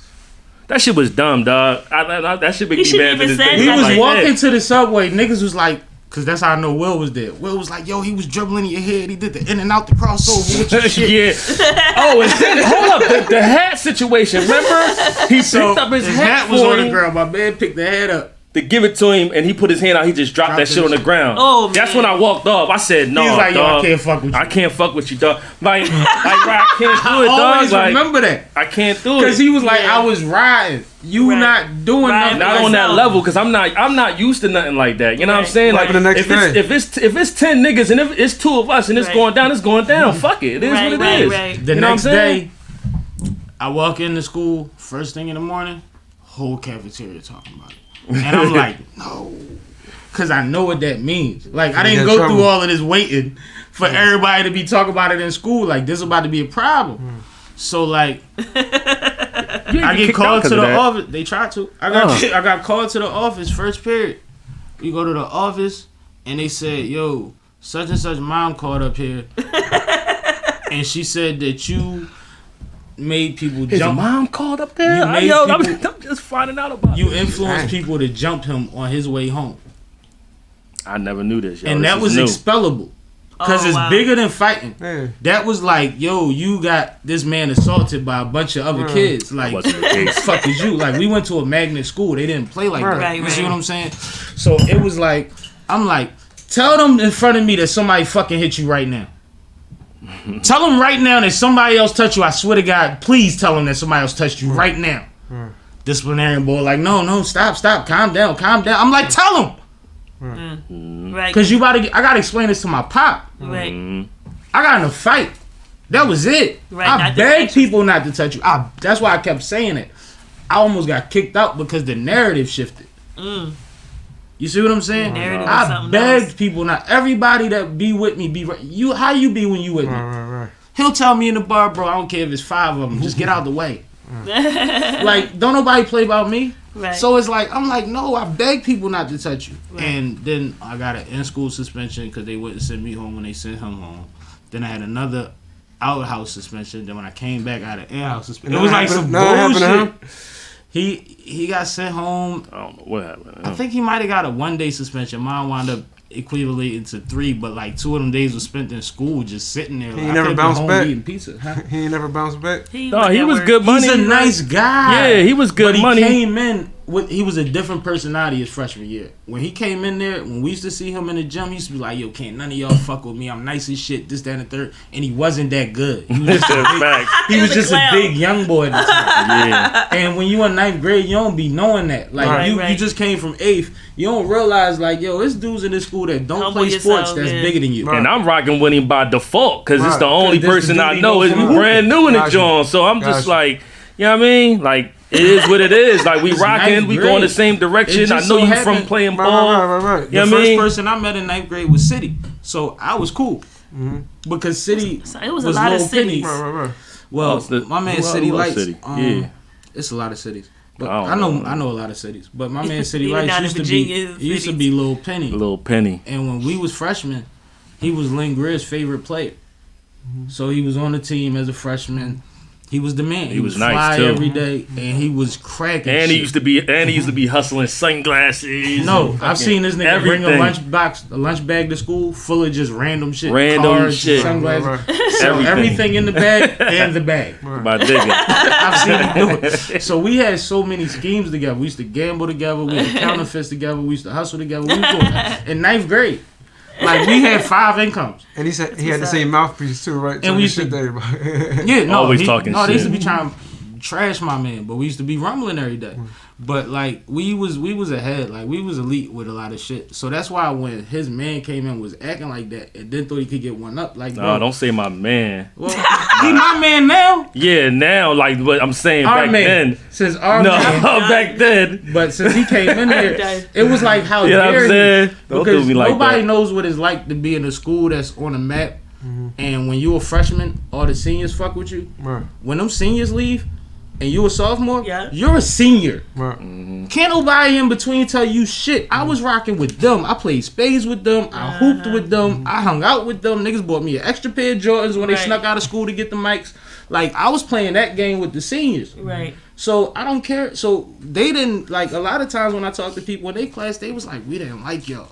That shit was dumb, dog. That shit make me mad to this day. He was walking to the subway. Niggas was like, because that's how I know Will was there. Will was like, yo, he was dribbling in your head. He did the in and out the crossover with your shit. Yeah. Oh, and then, hold up. The hat situation. Remember? He picked up his hat was for on the him ground. My man picked the hat up to give it to him, and he put his hand out. He just dropped that shit on the ground. Oh, man. That's when I walked off. I said, no, he was like, yo, dog. I can't fuck with you. I can't fuck with you, dog. Like I can't do it, dog. I always like, remember that. I can't do it. Because he was like, I was riding. You not doing nothing. Not on that level, because I'm not used to nothing like that. You know what I'm saying? Like, the next if it's 10 niggas and if it's 2 of us and it's going down, it's going down. Fuck it. It is what it is. Right. The next day, I walk into school, first thing in the morning, whole cafeteria talking about it. And I'm like, no. Because I know what that means. Like, I didn't go through all of this waiting for everybody to be talking about it in school. Like, this is about to be a problem. So, like, I get called to the office. They tried to. I got called to the office first period. We go to the office, and they said, yo, such and such mom called up here. And she said that you made people His jump. mom called up there? I'm just finding out about You influenced people to jump him on his way home. I never knew this, yo. And that was expellable. Because it's bigger than fighting. Yeah. That was like, yo, you got this man assaulted by a bunch of other kids. Like, wasn't the case. fuck is you? Like, we went to a magnet school. They didn't play like that. Right, You see right. what I'm saying? So it was like, I'm like, tell them in front of me that somebody fucking hit you right now. Tell them right now that somebody else touched you. I swear to God, please tell them that somebody else touched you right now. Disciplinarian boy, like, no, stop, calm down. I'm like, tell them. Right. Because I got to explain this to my pop. Right. I got in a fight. That was it. Right, I not the begged actions. people not to touch you. That's why I kept saying it. I almost got kicked out because the narrative shifted. You see what I'm saying? Narrative was I something begged else. people not. Everybody that be with me, be right. You. How you be when you with me? Right. He'll tell me in the bar, bro. I don't care if it's 5 of them. Just get out the way. Like, don't nobody play about me. Right. So it's like, I'm like, no, I beg people not to touch you. Right. And then I got an in-school suspension because they wouldn't send me home when they sent him home. Then I had another out-house suspension. Then when I came back, I had an in-house suspension. It was like some bullshit. He got sent home. I don't know what happened. I think he might have got a 1-day suspension. Mine wound up equating to 3, but like 2 of them days was spent in school just sitting there. He never bounced back? Eating pizza. Huh? He ain't never bounced back. He was good money. He's a nice guy. Yeah, he was good but money. He came in with, he was a different personality his freshman year. When he came in there, when we used to see him in the gym, he used to be like, yo, can't none of y'all fuck with me. I'm nice as shit, this, that, and the third. And he wasn't that good. He was just he was just a big young boy at the time. Yeah. And when you in 9th grade, you don't be knowing that. Like, you just came from 8th. You don't realize, like, yo, it's dudes in this school that don't play sports that's bigger than you. And I'm rocking with him by default because it's the only This person dude I he know knows is from brand new in the Gotcha. joint. So I'm just Gotcha. like, you know what I mean? Like, it is what it is. Like, we It's rocking, ninth we grade. going the same direction. It I just know so you happened- from playing ball. Right. You know The what I first mean? person I met in 9th grade was City. So I was cool. Because City So it was a lot of Lil cities. Penny. Right. Well, my man City who else Lights. City? Yeah. It's a lot of cities. But I I don't know a lot of cities. But my man City Even Lights down in used to Virginia, be Lil Penny. Little Penny. And when we was freshmen, he was Lynn Greer's favorite player. So he was on the team as a freshman. He was the man. He was was nice, fly too. every day, and he was cracking. And shit. he used to be hustling sunglasses. No, and I've seen this nigga everything. bring a lunch bag to school full of just random shit. Random cards, shit. Sunglasses. Right. So everything in the bag and the bag. By digging. I've seen him do it. So we had so many schemes together. We used to gamble together. We used to counterfeit together. We used to hustle together. We was doing that. In 9th grade. Like, we had 5 incomes. And he said he had the same mouthpiece too, right? And we used shit to- to everybody. Yeah, no. Always talking they used to shit. be trying to trash my man, but we used to be rumbling every day. But like we was ahead, like we was elite with a lot of shit. So that's why when his man came in was acting like that and then thought he could get one up, like No, bro, don't say my man. well, he my man now. Yeah, now, like, but I'm saying Our back man. then. Since our No, man. back then. But since he came in there, it was like how You know what I'm dare saying? he? Don't Because do me like nobody that. knows what it's like to be in a school that's on a map. And when you a freshman, all the seniors fuck with you. Right. When them seniors leave, and you a sophomore, Yeah. you're a senior. Right. Can't nobody in between tell you shit. I was rocking with them. I played spades with them. I hooped with them. I hung out with them. Niggas bought me an extra pair of Jordans when they Right. snuck out of school to get the mics. Like, I was playing that game with the seniors. Right. So, I don't care. So, they didn't, like, a lot of times when I talk to people in their class, they was like, we didn't like y'all.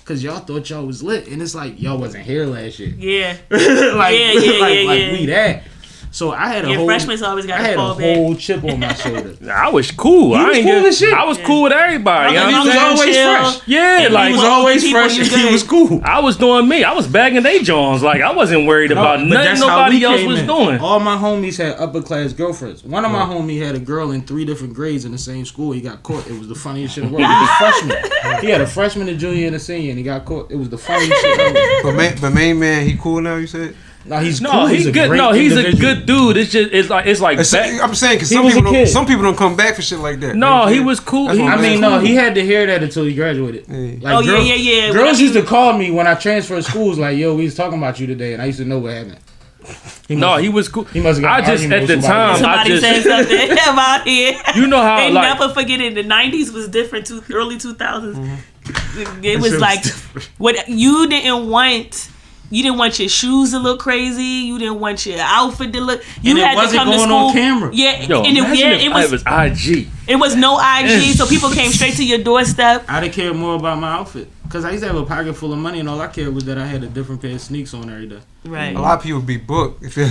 Because y'all thought y'all was lit. And it's like, y'all wasn't here last year. Yeah. like, Yeah. we that. So I had a Your whole freshmen's always got I to had a fall back. whole chip on my shoulder. I was cool. You I was ain't cool get- as shit. I was cool with everybody. You know As what long I'm as saying? you always chill, fresh. Yeah, and like He you was walk with always people, fresh you and he good. was cool. I was doing me. I was bagging they Johns. Like, I wasn't worried about but nothing that's how nobody we else came was in. doing. All my homies had upper class girlfriends. One of my homies had a girl in 3 different grades in the same school. He got caught. It was the funniest shit in the world. He was a freshman. He had a freshman, a junior, and a senior, and he got caught. It was the funniest shit ever. But main man, he cool now. You said. No, he's No, cool. he's good. great No, he's a individual. good dude. It's like back. I'm saying because He some was a kid. some people don't come back for shit like that. No, he was cool. That's what I mean, cool. no, he had to hear that until he graduated. Yeah. Like, yeah. Girls used to call me when I transferred schools, like, "Yo, we was talking about you today," and I used to know what happened. He was cool. He must have got I just at the time. Somebody said something about here. You know how And like never forget it. The 90s was different to early 2000s. It was shit like was what you didn't want. You didn't want your shoes to look crazy. You didn't want your outfit to look. You And it had to wasn't come to going school on camera. Yeah, yo, and imagine if it I was. was IG. It was no IG, so people came straight to your doorstep. I'd have cared more about my outfit because I used to have a pocket full of money, and all I cared was that I had a different pair of sneaks on every day. Right. A lot of people be booked if they're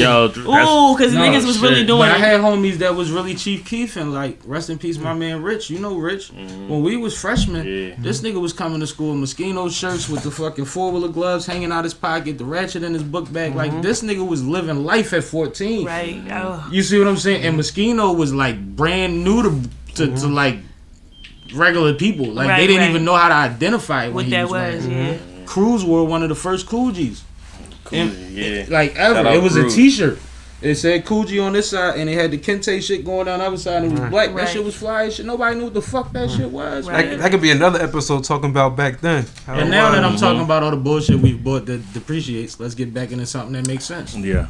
Yo, Ooh, because No, niggas was really shit. doing But I it. had homies that was really Chief Keef, and like, rest in peace, my man Rich. You know Rich. When we was freshmen, this nigga was coming to school in Moschino shirts with the fucking 4-wheeler gloves hanging out his pocket, the ratchet in his book bag. Like, this nigga was living life at 14. Right. Oh. You see what I'm saying? And Moschino was like brand new to like regular people. Like, Right, they didn't right. even know how to identify it. What when that he was, like, yeah. Crews were one of the first Coogis. yeah. Like Shout ever. out It was Cruz. a t-shirt. It said Coogee on this side and it had the Kente shit going down the other side and it was black. That Right. shit was fly as shit. Nobody knew what the fuck that shit was. Right. Man. that could be another episode talking about back then. How And it now that was. I'm talking about all the bullshit we've bought that depreciates, let's get back into something that makes sense. Yeah.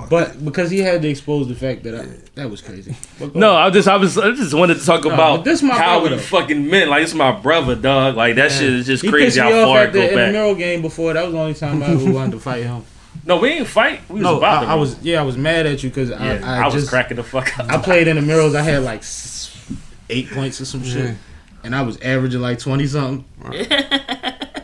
But because he had to expose the fact that that was crazy. But go No, ahead. I just wanted to talk No, about but this my how brother, we though. fucking meant. Like, it's my brother, dog. Like, that shit is just He crazy pissed how me off far at it go the back. intramural game before. That was the only time I ever wanted to fight him. No, we ain't fight. We was No, about to. I was mad at you because Yeah, I was just cracking the fuck up. I played in the murals. I had like 8 points or some shit, Yeah. and I was averaging like 20 something.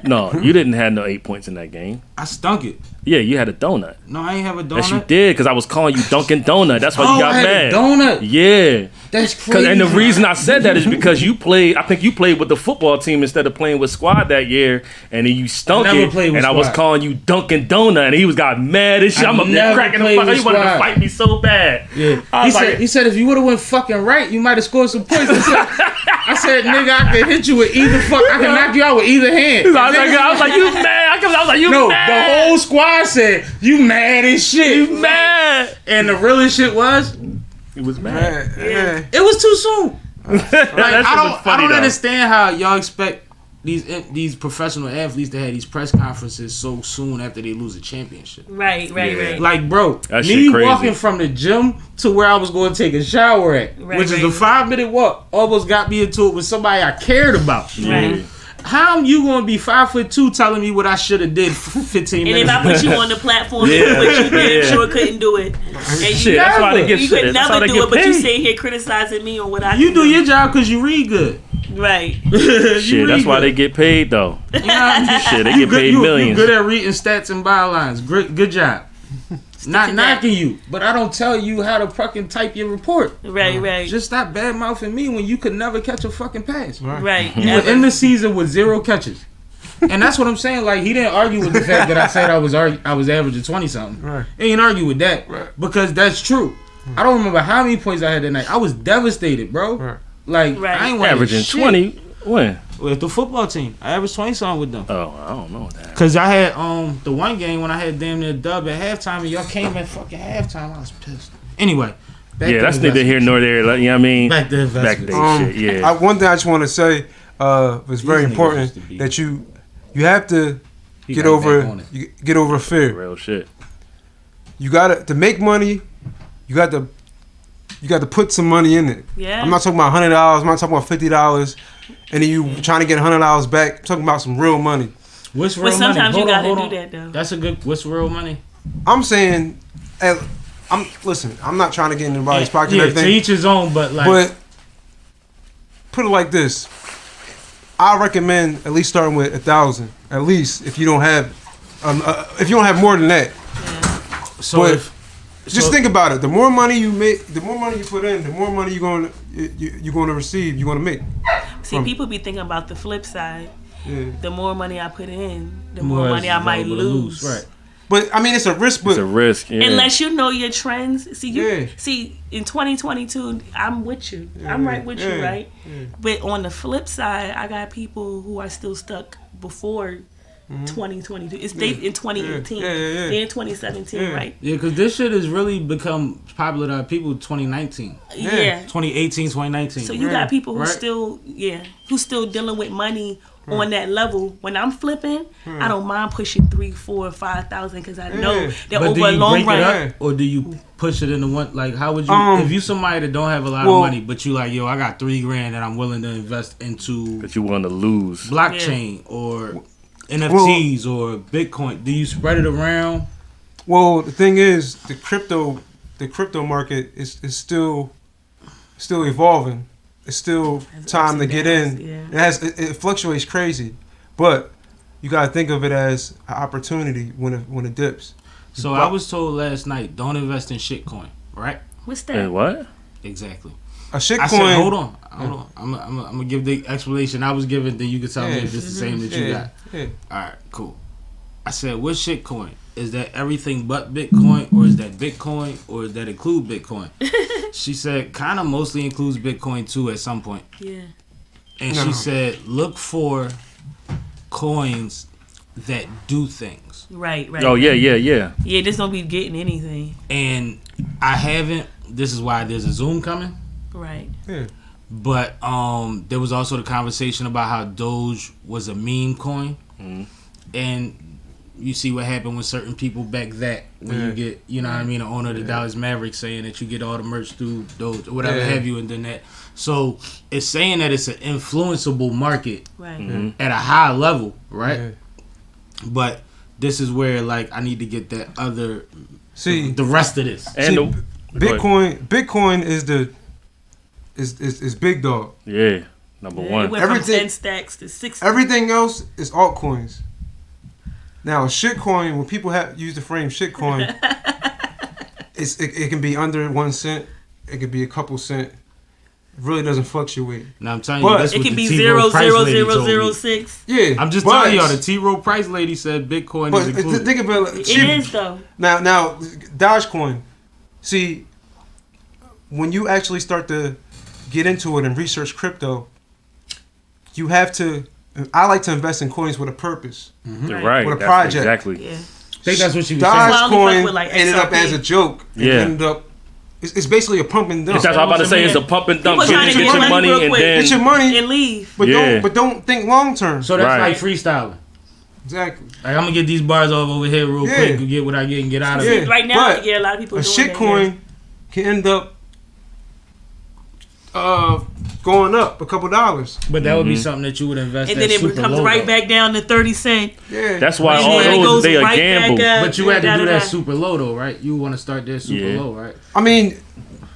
No, you didn't have no 8 points in that game. I stunk it. Yeah, you had a donut. No, I ain't have a donut. Yes, you did, because I was calling you Dunkin' Donut. That's why Oh, you got I had mad. a donut. Yeah. That's crazy. And the reason I said that is because you played, I think you played with the football team instead of playing with squad that year, and then you stunk Never it, played with and I was squad. calling you Dunkin' Donut, and he got mad as shit. I I'm up there never cracking the played fuck up. with He wanted to squad. fight me so bad. Yeah. I was like, He said if you would have went fucking right, you might have scored some points. I said, nigga, I can hit you with either fuck. I can knock you out with either hand. I was like, you mad? I was like, you No, mad? the whole squad said you mad as shit. You mad? And the realest shit was, He was mad. Yeah. it was too soon. Like, That shit was I funny, don't though. understand how y'all expect these professional athletes to have these press conferences so soon after they lose a championship. Right. Yeah. Like, bro, That me shit crazy. walking from the gym to where I was going to take a shower at, Right, which is a right. 5-minute walk, almost got me into it with somebody I cared about. Right. How you going to be 5'2" telling me what I should have did 15 And minutes if I put you on the platform, Yeah. but you damn Yeah. sure couldn't do it. And you, Shit, that's why they get you shit. could That's how never they do get it, but you paid. sit here criticizing me on what I You can do your job because you read good. Right. Shit, that's why they get paid, though. You know what I mean? Shit, they You get good- paid you millions. good at reading stats and bylines. Good job. Not knocking you, but I don't tell you how to fucking type your report. Right. Just stop bad mouthing me when you could never catch a fucking pass. Right. You were in the season with 0 catches. And that's what I'm saying. Like, he didn't argue with the fact that I said I was averaging 20 something. Right. He didn't argue with that because that's true. I don't remember how many points I had that night. I was devastated, bro. Right. Like, Right. I ain't winning Averaging shit 20. When? with the football team. I averaged 20 something with them. Oh, I don't know that. Cause I had the one game when I had damn near dub at halftime and y'all came at fucking halftime. I was pissed. Anyway, back Yeah, to that's neither here nor there. Like, you know what I mean? Back to Back to investments. shit, yeah. One thing I just want to say was very niggas important used to be- that you have to He get got over back on it. you get over fear. Real shit. You gotta to make money. You got to put some money in it. Yeah. I'm not talking about $100. I'm not talking about $50, and then you trying to get $100 back. I'm talking about some real money. What's real But sometimes money? you Hold gotta on. do that though. That's a good. What's real money? I'm saying, listen. I'm not trying to get in anybody's pocket and Yeah, to everything, each his own. But like, but put it like this. I recommend at least starting with 1,000. At least if you don't have more than that. so but if Just think about it. The more money you make, the more money you put in, the more money you're going to receive. You're going to make. See, people be thinking about the flip side. Yeah. The more money I put in, the more money I might available to lose. Right. But I mean, it's a risk. But It's a risk. Yeah. Unless you know your trends. See, Yeah. see, in 2022, I'm with you. I'm right with you, Yeah. right? But on the flip side, I got people who are still stuck before 2022. It's they in 2018. Yeah. They in 2017, right? Yeah, because this shit has really become popular to people 2019. Yeah. 2018, 2019. So you got people who Right. still dealing with money on that level. When I'm flipping, I don't mind pushing 3, 4, 5,000 because I know that But over do a you long break run. it up, or do you push it into one? Like, how would you? If you somebody that don't have a lot well- of money, but you like, yo, I got $3,000 that I'm willing to invest into That you want to lose. blockchain or NFTs or Bitcoin. Do you spread it around? Well, the thing is, the crypto market is still evolving. It's still time to get in. Yeah. It fluctuates crazy, but you gotta think of it as an opportunity when it dips. So I was told last night, don't invest in shitcoin, right? What's Hey, that? what? Exactly. A shitcoin. I said, hold on. I'm gonna give the explanation I was given. Then you can tell me if it's the same that you got. Yeah. All right, cool. I said, what's shitcoin? Is that everything but Bitcoin, or is that Bitcoin, or does that include Bitcoin? She said, kind of mostly includes Bitcoin too at some point. Yeah. And No. she said, look for coins that do things. Right. Oh, yeah. Yeah, just don't be getting anything. And I haven't. This is why there's a Zoom coming. Right. Yeah. But there was also the conversation about how Doge was a meme coin, and you see what happened with certain people back that when you get, you know what I mean, the owner of the Dallas Mavericks saying that you get all the merch through Doge or whatever have you, and then that. So it's saying that it's an influenceable market Right. at a high level, right? Yeah. But this is where like I need to get that other, See, the rest of this. And See, Bitcoin is big dog. yeah, number It one. went from Everything- 10 stacks to 6. Everything else is altcoins. Now, a shitcoin, when people use the frame shitcoin, it can be under 1 cent. It could be a couple cent. It really doesn't fluctuate. Now I'm telling But you, this It what can the be T-Row Price lady told me. 0.0006. Yeah, I'm just but- telling y'all, the T-Row Price lady said Bitcoin But is included. think about it. It is though. Now, Dogecoin. See, when you actually start to get into it and research crypto, you have to. I like to invest in coins with a purpose. Right. With a that's project. Exactly. Yeah. I think that's what she was saying. Well, I only fuck Dogecoin with, like, ended up XRP. as a joke. It Yeah. ended up. It's basically a pump and dump. That's what I'm about to say. It's a pump and dump. People trying to Get get your money money real and quick. then Get your money, And leave. but Yeah. don't think long term. So that's Right. like freestyling. Exactly. Like I'm gonna get these bars off over here real Yeah. quick and get what I get and get out of Yeah. it. Right now, But yeah, a lot of people A doing shitcoin can end up going up a couple dollars. But that would be something that you would invest. And then it comes right back down to 30 cents. Yeah. that's why And all then it those goes they a right gamble. back up. But you had to do that Da-da-da. super low though, right? You want to start there super Yeah. low, right? I mean,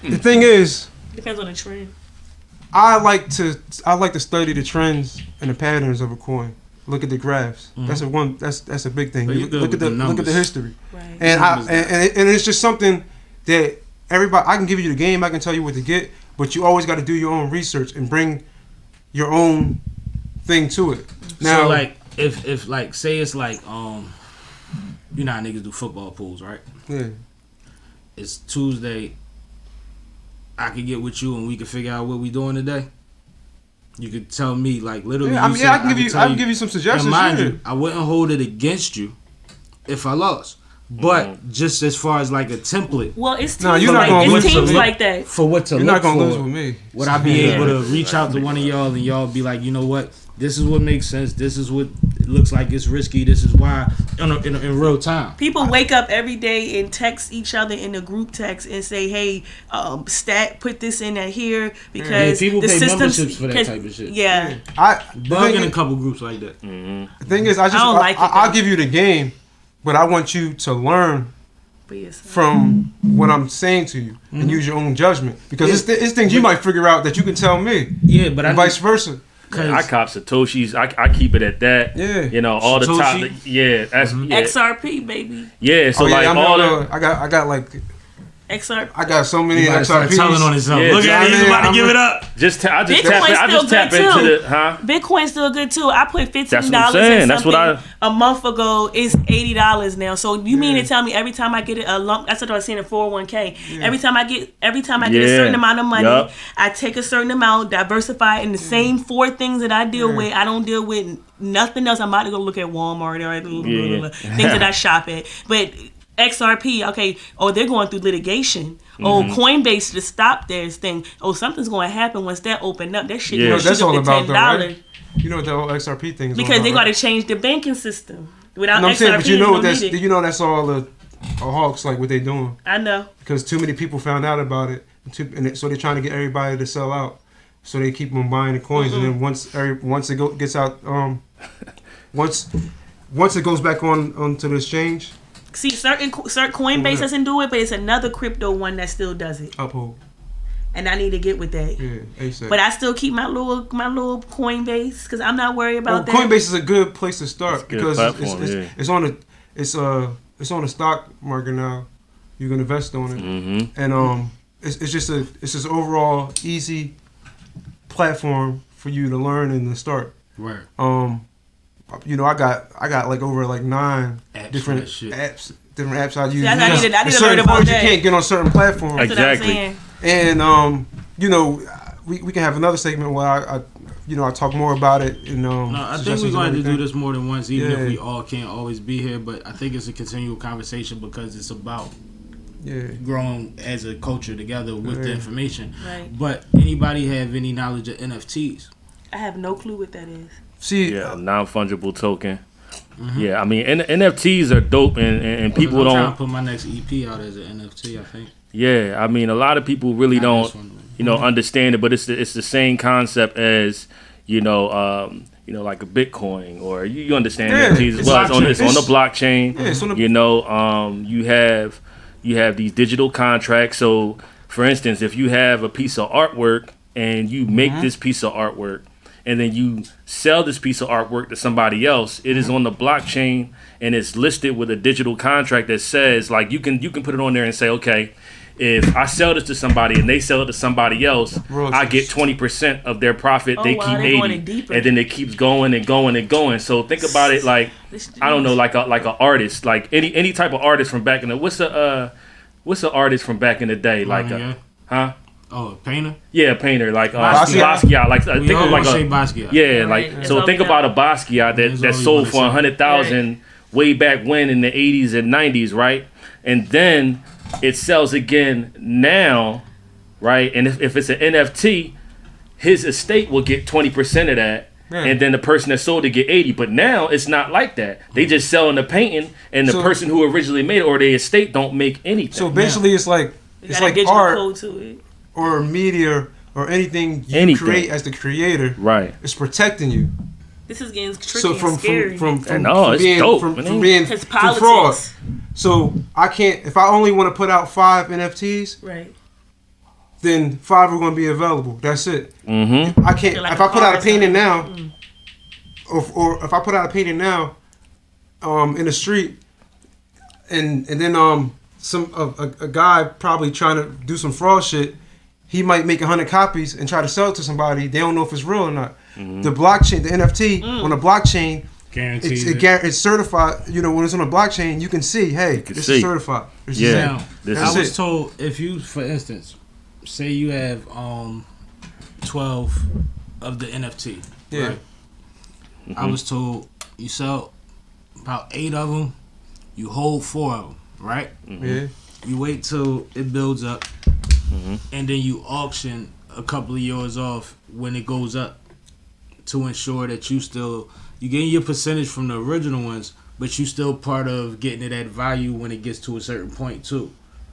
the thing is, Depends on the trend. I like to study the trends and the patterns of a coin. Look at the graphs. That's a big thing. But you You good look with at the look at the numbers. history. Right. And Numbers and it's just something that everybody. I can give you the game. I can tell you what to get, but you always got to do your own research and bring your own thing to it. Now, So like if like say it's like you know how niggas do football pools, right? yeah, It's Tuesday. I could get with you and we could figure out what we doing today. You could tell me like literally. yeah. I you mean, said I can tell give you some suggestions. And mind Yeah. you, I wouldn't hold it against you if I lost. But just as far as like a template Well, it's teams, No, you're not like, gonna it's lose teams to me. like that. for what to You're look not gonna for. lose with me. Would I be Yeah. able to reach out to one of y'all and y'all be like, you know what? This is what makes sense. This is what it looks like it's risky. This is why in real time. People wake up every day and text each other in the group text and say, "Hey, put this in here because Yeah, people the pay systems memberships for that 'cause- type of shit. Yeah, Bug in a couple groups like that. The thing is, don't like it, I'll though. give you the game, but I want you to learn but yes. from what I'm saying to you and use your own judgment because it's things you might figure out that you can tell me, Yeah, but I and vice versa. I cop Satoshis. I keep it at that. Yeah. You know, all the top. Satoshi? Yeah, that's yeah. XRP baby. Yeah, so like I'm all on, the I got like XR. I got so many He about to start XRPs. telling on himself. Yeah, Look at it, he's about to I'm give a- it up. I just tap Bitcoin's still into good, the Bitcoin's still good too. I put $15 That's what I'm saying. in That's what something a month ago. It's $80 now. So you mean to tell me every time I get a lump? That's what I was saying in 401k. Every time I get a certain amount of money, Yup. I take a certain amount, diversify in the same 4 things that I deal with. I don't deal with nothing else. I'm about to go look at Walmart or things that I shop at, but. XRP, okay. Oh, they're going through litigation. Oh, Coinbase to stop this thing. Oh, something's going to happen once that open up. That shit, Yeah. You know what that's all about, though, $10. right? You know what the whole XRP thing is all Because about, they got to right? change the banking system. Without No, I'm XRP, saying, but you know you what don't that's need it. you know that's all the hawks like what they doing I know. because too many people found out about it, so they're trying to get everybody to sell out. So they keep on buying the coins, and then once it gets out, once it goes back onto the exchange, See, certain Coinbase doesn't do it, but it's another crypto one that still does it, uphold. and I need to get with that. Yeah, ASAP. But I still keep my little Coinbase because I'm not worried about that. Coinbase is a good place to start good because platform, it's on the stock market now. You can invest on it, and it's just an overall easy platform for you to learn and to start. Right. You know, I got like over like 9 Apps different for that shit. apps I use. I need to There's learn certain about phones that. you can't get on certain platforms. That's what I'm Exactly. saying. And you know, we can have another segment where I talk more about it. And No, I think we're suggestions going and to do everything. this more than once, even Yeah. if we all can't always be here. But I think it's a continual conversation because it's about Yeah. growing as a culture together with the Yeah. information. Right. But anybody have any knowledge of NFTs? I have no clue what that is. See, Yeah, non-fungible token. Yeah, I mean NFTs are dope, and people I'm trying don't. to put my next EP out as an NFT. I think. Yeah, I mean a lot of people really Not don't, this one. understand it, but it's the same concept as like a Bitcoin or you understand Yeah, NFTs as it's well. blockchain. It's on the blockchain. Yeah, it's on the- You have these digital contracts. So, for instance, if you have a piece of artwork and you make this piece of artwork, and then you sell this piece of artwork to somebody else, it is on the blockchain and it's listed with a digital contract that says, like, you can put it on there and say, okay, if I sell this to somebody and they sell it to somebody else, I get 20% of their profit. Oh, They wow, keep they're going 80, in deeper. and then it keeps going and going and going. So think about it like, I don't know, like a artist, like any type of artist from back in the what's an artist from back in the day, like yeah. huh? Oh, a painter. Yeah, a painter, like Basquiat. Basquiat. Like We think all of like gonna say a Basquiat. yeah, Right, like that's so all think we about know. a Basquiat That's that all we sold wanna for say. 100,000 way back when in the 80s and 90s, right? And then it sells again now, right? And if it's an NFT, his estate will get 20% of that. Yeah. And then the person that sold it get 80, but now it's not like that. They just selling the painting, and the So- person who originally made it or their estate don't make anything. So basically, it's like You it's got a like digital art code to it. or media or anything you Anything. create as the creator. right? It's protecting you. This is getting tricky So and scary. from No, it's being dope, from man. being Because from fraud. politics. So I can't if I only want to put out 5 NFTs, Right. then 5 are going to be available. That's it. Mm-hmm. I can't Like if a I put out a car painting or now, or if I put out a painting now, in the street, and then a guy probably trying to do some fraud shit, he might make 100 copies and try to sell it to somebody. They don't know if it's real or not. The blockchain, the NFT on the blockchain, Guarantees it's certified. You know, when it's on a blockchain, you can see, hey, can this see. is certified. This is Yeah. it. Now, This I is was it. told if you, for instance, say you have 12 of the NFT, Yeah. right? I was told you sell about 8 of them, you hold 4 of them, right? Yeah. You wait till it builds up, and then you auction a couple of yours off when it goes up to ensure that you getting your percentage from the original ones, but you still part of getting it at value when it gets to a certain point too.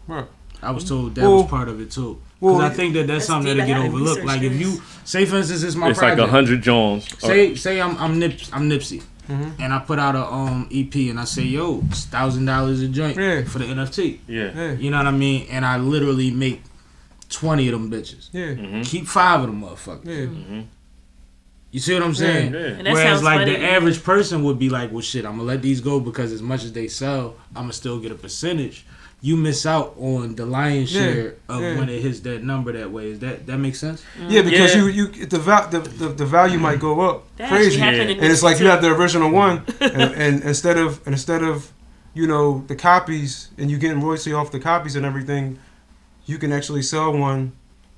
Right. I was told that Well- was part of it too. Because well, I think that's something deep. that'll get I gotta overlooked. research Like if this. you say, for instance, it's my It's project. like 100 Jones. Say I'm Nipsey, and I put out a EP, and I say, yo, it's $1,000 a joint Yeah. for the NFT. Yeah. Yeah. You know what I mean? And I literally make 20 of them bitches. Yeah. Keep 5 of them motherfuckers. Yeah. You see what I'm saying? Yeah. And that Whereas sounds like funny the to me. average person would be like, well shit, I'm gonna let these go because as much as they sell, I'm gonna still get a percentage. you miss out on the lion's Yeah, share of yeah. when it hits that number that way. Is that makes sense? Yeah, because Yeah. you the value might go up That crazy, actually happened in and it's like you Mississippi. have the original one, and instead of you know the copies, and you getting royalty off the copies and everything, you can actually sell one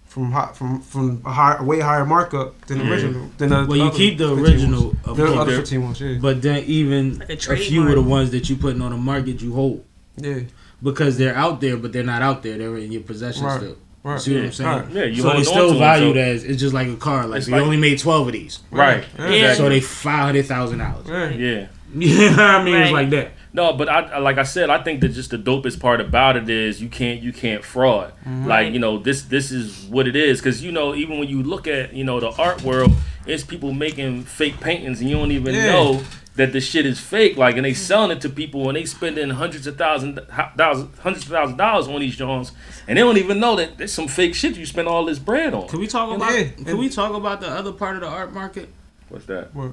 from a way higher markup than the original. Than the Well, you other keep the 15 original, ones. of The course. other 15 ones, yeah. But then even Like a a few of trademark. the ones that you putting on the market, you hold Yeah, because they're out there, but they're not out there. They're in your possession Right. still. right. You see what I'm saying? Right. Yeah, you So hold they on still to 'em, valued so- as it's just like a car. Like It's we like- only made 12 of these, Right. Yeah. Yeah. so they $500,000. Yeah. Yeah. You know what I mean? It's Right. like that. No, but like I said, I think that just the dopest part about it is you can't fraud. Like, you know, this is what it is, because you know, even when you look at, you know, the art world, it's people making fake paintings and you don't even Yeah. know that the shit is fake. Like, and they selling it to people and they spending hundreds of thousands of dollars on these joints, and they don't even know that there's some fake shit you spend all this bread on. Can we talk about? Yeah. Can we talk about the other part of the art market? What's that? What?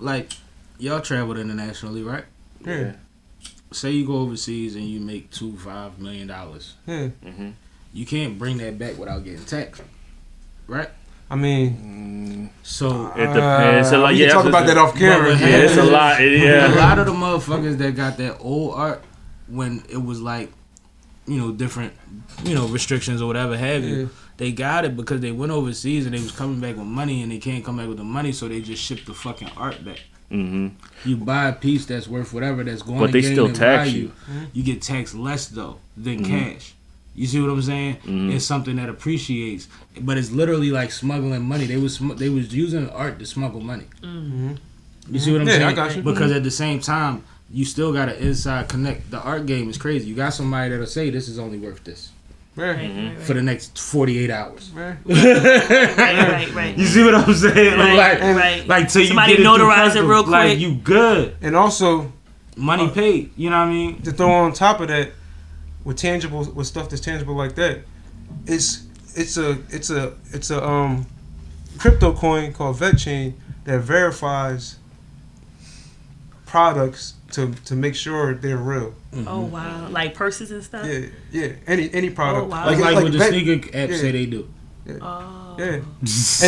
Like, y'all traveled internationally, right? Yeah. Say you go overseas and you make $5 million. Yeah. You can't bring that back without getting taxed, right? I mean, So It depends. So, like, we yeah, can talk about that off camera. But Yeah, it's a lot. a Yeah. lot of the motherfuckers that got that old art when it was like, you know, different, you know, restrictions or whatever have you. Yeah. They got it because they went overseas and they was coming back with money and they can't come back with the money, so they just ship the fucking art back. Mm-hmm. You buy a piece that's worth whatever that's going But to they gain still in tax value. you. You get taxed less though than cash. You see what I'm saying? It's something that appreciates, but it's literally like smuggling money. They was using art to smuggle money. You see what I'm Yeah, saying? I got you. Because at the same time, you still got to inside connect. The art game is crazy. You got somebody that'll say this is only worth this Yeah. for the next 48 hours. Yeah. Right. You see what I'm saying? Right. Like till Somebody you get it through notarize it customs, real like quick. you good. And also, Money paid. You know what I mean? to throw on top of that, with stuff that's tangible like that, it's a crypto coin called VetChain that verifies products to make sure they're real. Oh wow, like purses and stuff. Yeah. Any product. Oh, wow. Like what the Vet- sneaker apps yeah. say they do. Oh. Yeah, and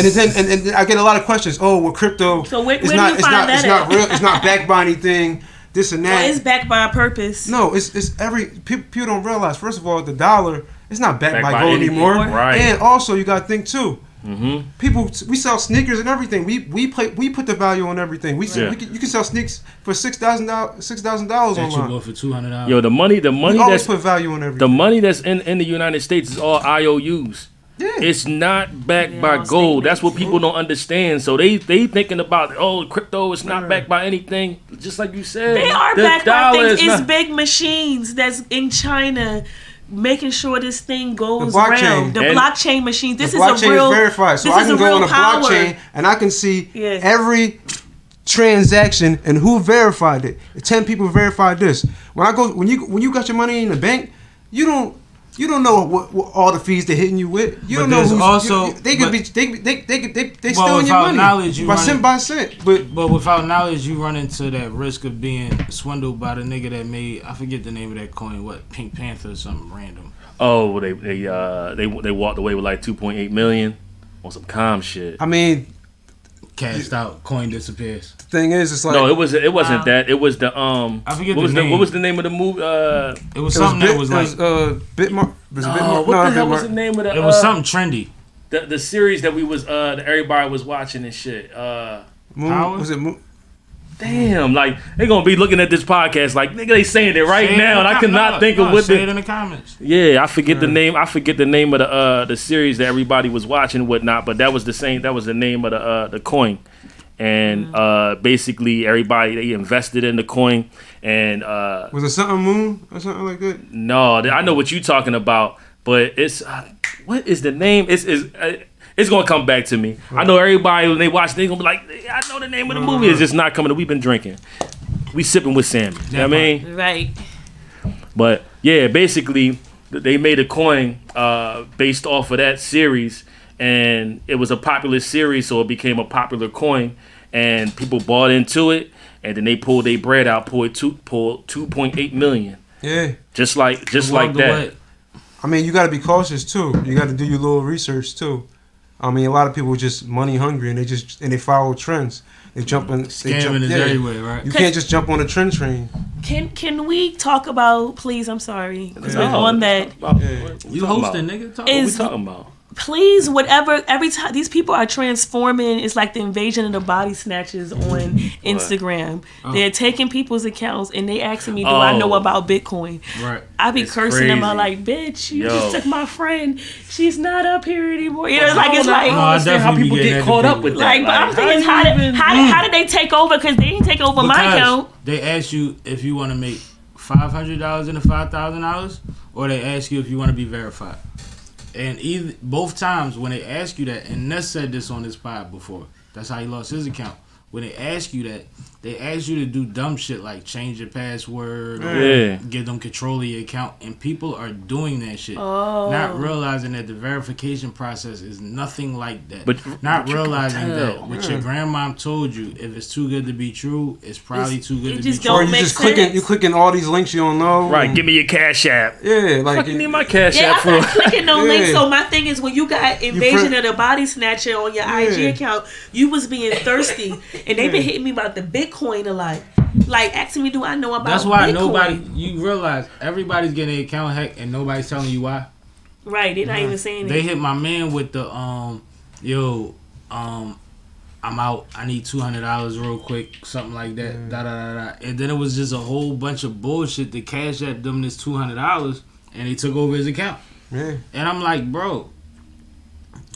then I get a lot of questions. Oh, well, crypto. So where it's do not. you It's find not. that It's not at? real. It's not backed by anything. This and that. Well, it's backed by a purpose. No, it's every people don't realize. First of all, the dollar it's not backed by by gold anything. anymore. Right. And also, you got to think too. Mm-hmm. People, we sell sneakers and everything. We put the value on everything. Yeah. You can sell sneaks for $6,000 That you online. bought for $200. Yo, the money We always that's put value on the everything. money that's in the United States is all IOUs. Yeah. It's not backed Yeah, by all gold. That's what statements. people don't understand. So they thinking about crypto is not backed by anything. Just like you said, They are the backed by dollar things. is It's not- big machines that's in China making sure this thing goes The blockchain. round. The And blockchain machine. This The is blockchain a real. is verified, so this I is can a go real on a power. blockchain and I can see Yeah. every transaction and who verified it. 10 people verified this. When you got your money in the bank, you don't know what all the fees they're hitting you with. You But don't know there's who's also- they could but- be they Well, stealing your without money knowledge, you by run cent it- by cent. But without knowledge, you run into that risk of being swindled by the nigga that made, I forget the name of that coin, what, Pink Panther or something random. Oh, they walked away with like 2.8 million on some calm shit. I mean, Cashed out, coin disappears. the thing is, it's like No, it wasn't Wow. that. It was the I forget what was the name. what was the name of the movie? It was something that was like, Bitmark. Was it Bitmark? what No, the hell was Bitmark. the name of the? it was something trendy. The series that we was that everybody was watching and shit. Moon, Power? was it Moon? Damn, like they gonna be looking at this podcast like nigga, they saying it right Say it now, in and the I cannot com- think no, of what say it the. in the comments. Yeah, I forget the name. I forget the name of the series that everybody was watching and whatnot. But that was the same. That was the name of the coin, and basically everybody they invested in the coin, and Was it something Moon or something like that? no, I know what you talking about, but it's what is the name? It's gonna come back to me. I know everybody when they watch, they gonna be like, I know the name of the movie. It's just not coming. We've been drinking. We sipping with Sammie. You know what I mean? Right. But yeah, basically they made a coin based off of that series, and it was a popular series, so it became a popular coin, and people bought into it, and then they pulled their bread out, pulled 2.8 million. Yeah. Just like Walk that. away. I mean, you got to be cautious too. You got to do your little research too. I mean, a lot of people are just money hungry and they follow trends. They jump in. Scamming is everywhere, right? You can't just jump on the trend train. Can we talk about, please? I'm sorry, because we're No. on that. You hosting, nigga? What we Is talking about? please, whatever. Every time these people are transforming, it's like the invasion of the body snatchers on Instagram. They're taking people's accounts and they asking me, "Do I know about Bitcoin?" Right. I be It's cursing them out crazy. like, "Bitch, you Yo. just took my friend. She's not up here anymore." You know, it's like it's like. No, I understand how definitely people be get getting caught that up to with people. that. Like, but I'm thinking, how did they take over? Because they didn't take over my Because account. they ask you if you want to make $500 into $5,000, or they ask you if you want to be verified. And both times when they ask you that, and Ness said this on his pod before, that's how he lost his account. When they ask you that, they ask you to do dumb shit like change your password or give them control of your account, and people are doing that shit, not realizing that the verification process is nothing like that. But not you realizing can that tell. what your grandmom told you, if it's too good to be true, it's probably too good it to be just true. don't Or you make just sense. clicking all these links you don't know. Right, give me your Cash App. Yeah, like Fuck, you need my Cash Yeah, App I'm for? not clicking no Yeah. link. So my thing is, when you got invasion of the body snatcher on your IG account, you was being thirsty, and they been hitting me about the Bitcoin a lot, like asking me, "Do I know about?" That's why Bitcoin? you realize everybody's getting their account hacked and nobody's telling you why. Right? They're not even saying They it. hit my man with the I'm out. I need $200 real quick, something like that. Da da da da. And then it was just a whole bunch of bullshit. The Cash App them this $200, and they took over his account. Yeah. And I'm like, bro,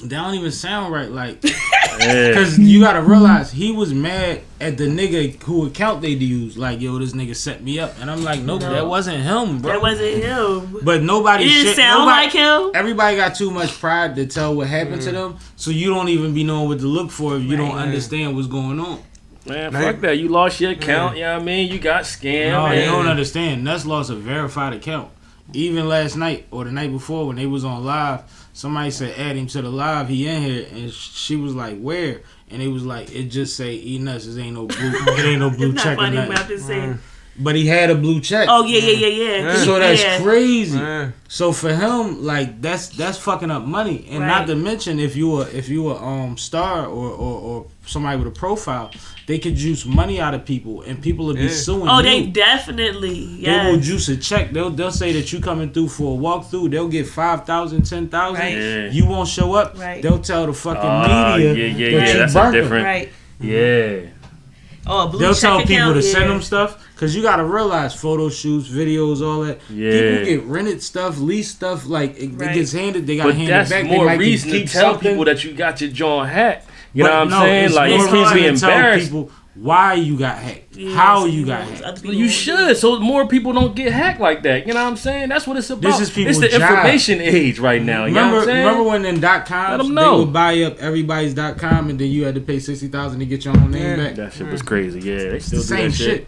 that don't even sound right. Like, because you gotta realize he was mad at the nigga who account they used. Like, yo, this nigga set me up, and I'm like, nope, No. that wasn't him, bro. That wasn't him. But nobody. It didn't sound like him. Everybody got too much pride to tell what happened to them, so you don't even be knowing what to look for if you don't understand what's going on. Man, fuck that. You lost your account. You know what I mean? You got scammed. No, man. you don't understand. Nuts lost a verified account. Even last night or the night before when they was on live, somebody said add him to the live. He in here, and she was like, "Where?" And it was like, it just say E Nuts. It ain't no blue. It ain't no blue It's check not or funny. nothing. But I'm just saying. But he had a blue check. Oh yeah. So that's crazy. Yeah. So for him, like that's fucking up money, and not to mention if you a star or somebody with a profile, they could juice money out of people, and people will be suing. Oh, you. they definitely. Yes. They will juice a check. They'll say that you coming through for a walkthrough. They'll get 5,000, 10,000. Right. Yeah. You won't show up. Right. They'll tell the fucking media that you That's a burnt them. different. Right. Yeah. Oh, a blue They'll check tell account, people to send yeah. them stuff, because you got to realize photo shoots, videos, all that. Yeah. People get rented stuff, leased stuff, like it gets handed. They got to But hand that's it back. more they might reason to keep tell something. people that you got your joint hacked. You know But what I'm no, saying? it's Like, more you can't be reason to tell embarrassed. people why you got hacked, Yes, how you got hacked. other people You won't should, so more people don't get hacked like that. You know what I'm saying? That's what it's about. This is people's it's the job. information age right now. You know what I'm saying? Remember when in .coms Let 'em they know. would buy up everybody's .com and then you had to pay $60,000 to get your own name back? That shit was crazy. Yeah, they It's still the do same that shit.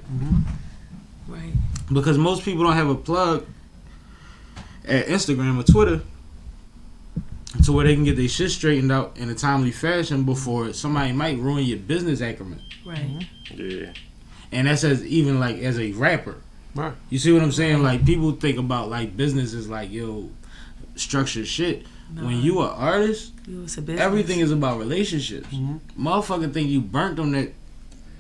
Right. Because most people don't have a plug at Instagram or Twitter to where they can get their shit straightened out in a timely fashion before somebody might ruin your business acumen. Right. Yeah. And that's even like as a rapper. Right. You see what I'm saying? Like people think about like business is like, yo, structured shit. No. When you an artist, It's a business. everything is about relationships. Motherfucker think you burnt them that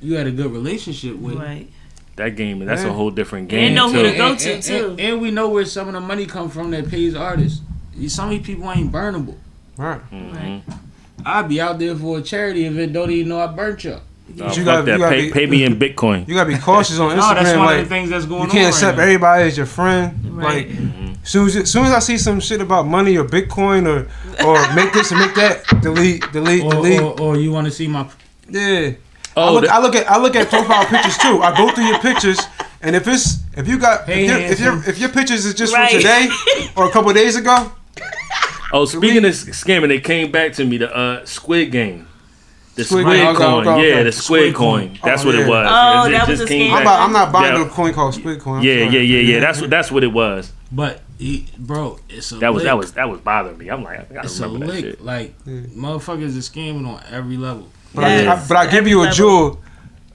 you had a good relationship with. Right. That game, that's a whole different They game. know who too. to go to too. And we know where some of the money come from that pays artists. Some of these people ain't burnable. Right. Right. I'd be out there for a charity event, don't even know I burnt y'all. Nah, You fuck gotta- that. you gotta Pay me in Bitcoin. You gotta be cautious on No, that's Instagram. one Like of the things that's going you on. can't right accept now. everybody as your friend. Right. Like soon as I see some shit about money or Bitcoin or make this and make that, delete. Or you want to see my. Yeah. Oh, I look at profile pictures too. I go through your pictures, and if your pictures is just Right. from today or a couple of days ago. Oh, speaking of scamming, they came back to me. The Squid Game. The Squid Squid Game, coin. okay. Yeah, the Squid Squid coin. coin. That's Oh, what yeah. it was. Oh, It that was just a came scam. back. I'm not buying Yeah. no coin called Squid Coin. I'm Yeah. sorry. That's what it was. But, bro, it's a That was lick. bothering me. I'm like, I gotta It's a remember that lick. shit. Like, motherfuckers is scamming on every level. But I give you a Every jewel,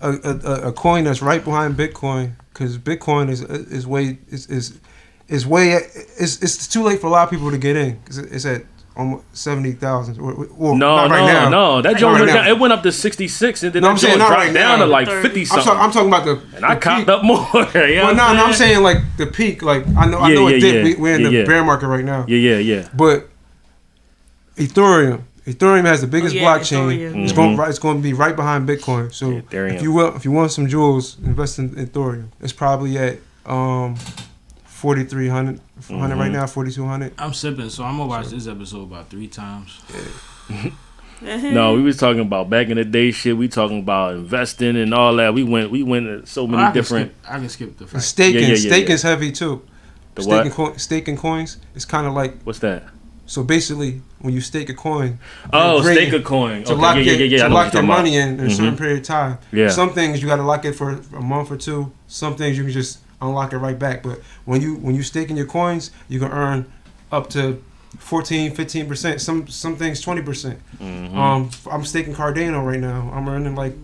a coin that's right behind Bitcoin. because Bitcoin it's too late for a lot of people to get in. 'Cause it's at almost 70,000. Well, not right now. No, that Not joint right went now. down. It went up to 66, and then No, that I'm saying joint not dropped right down now. to like 30. 50 I'm, something. I'm talking about the. And I the copped peak. up more. You know Well, what no, I'm I'm saying like the peak. Like I know Yeah, it did. yeah. We're in the Yeah. bear market right now. Yeah. But Ethereum has the biggest blockchain. Ethereum. It's going to be right behind Bitcoin. So Ethereum. if you want some jewels, invest in Ethereum. It's probably at 4,300 right now, 4,200. I'm sipping, so I'm gonna watch this episode about 3 times. No, we was talking about back in the day shit. We talking about investing and all that. We went at so many different. I can skip the And fact. staking, Yeah. is heavy too. The what? Staking coins is kind of like, What's that? so basically when you stake a coin, Oh, you're stake agreeing a coin. to Okay, lock yeah. your I know what you're lock your talking money about. in a certain period of time. Yeah. Some things you got to lock it for a month or two. Some things you can just unlock it right back. But when you staking your coins, you can earn up to 14-15%. Some things 20%. I'm staking Cardano right now. I'm earning like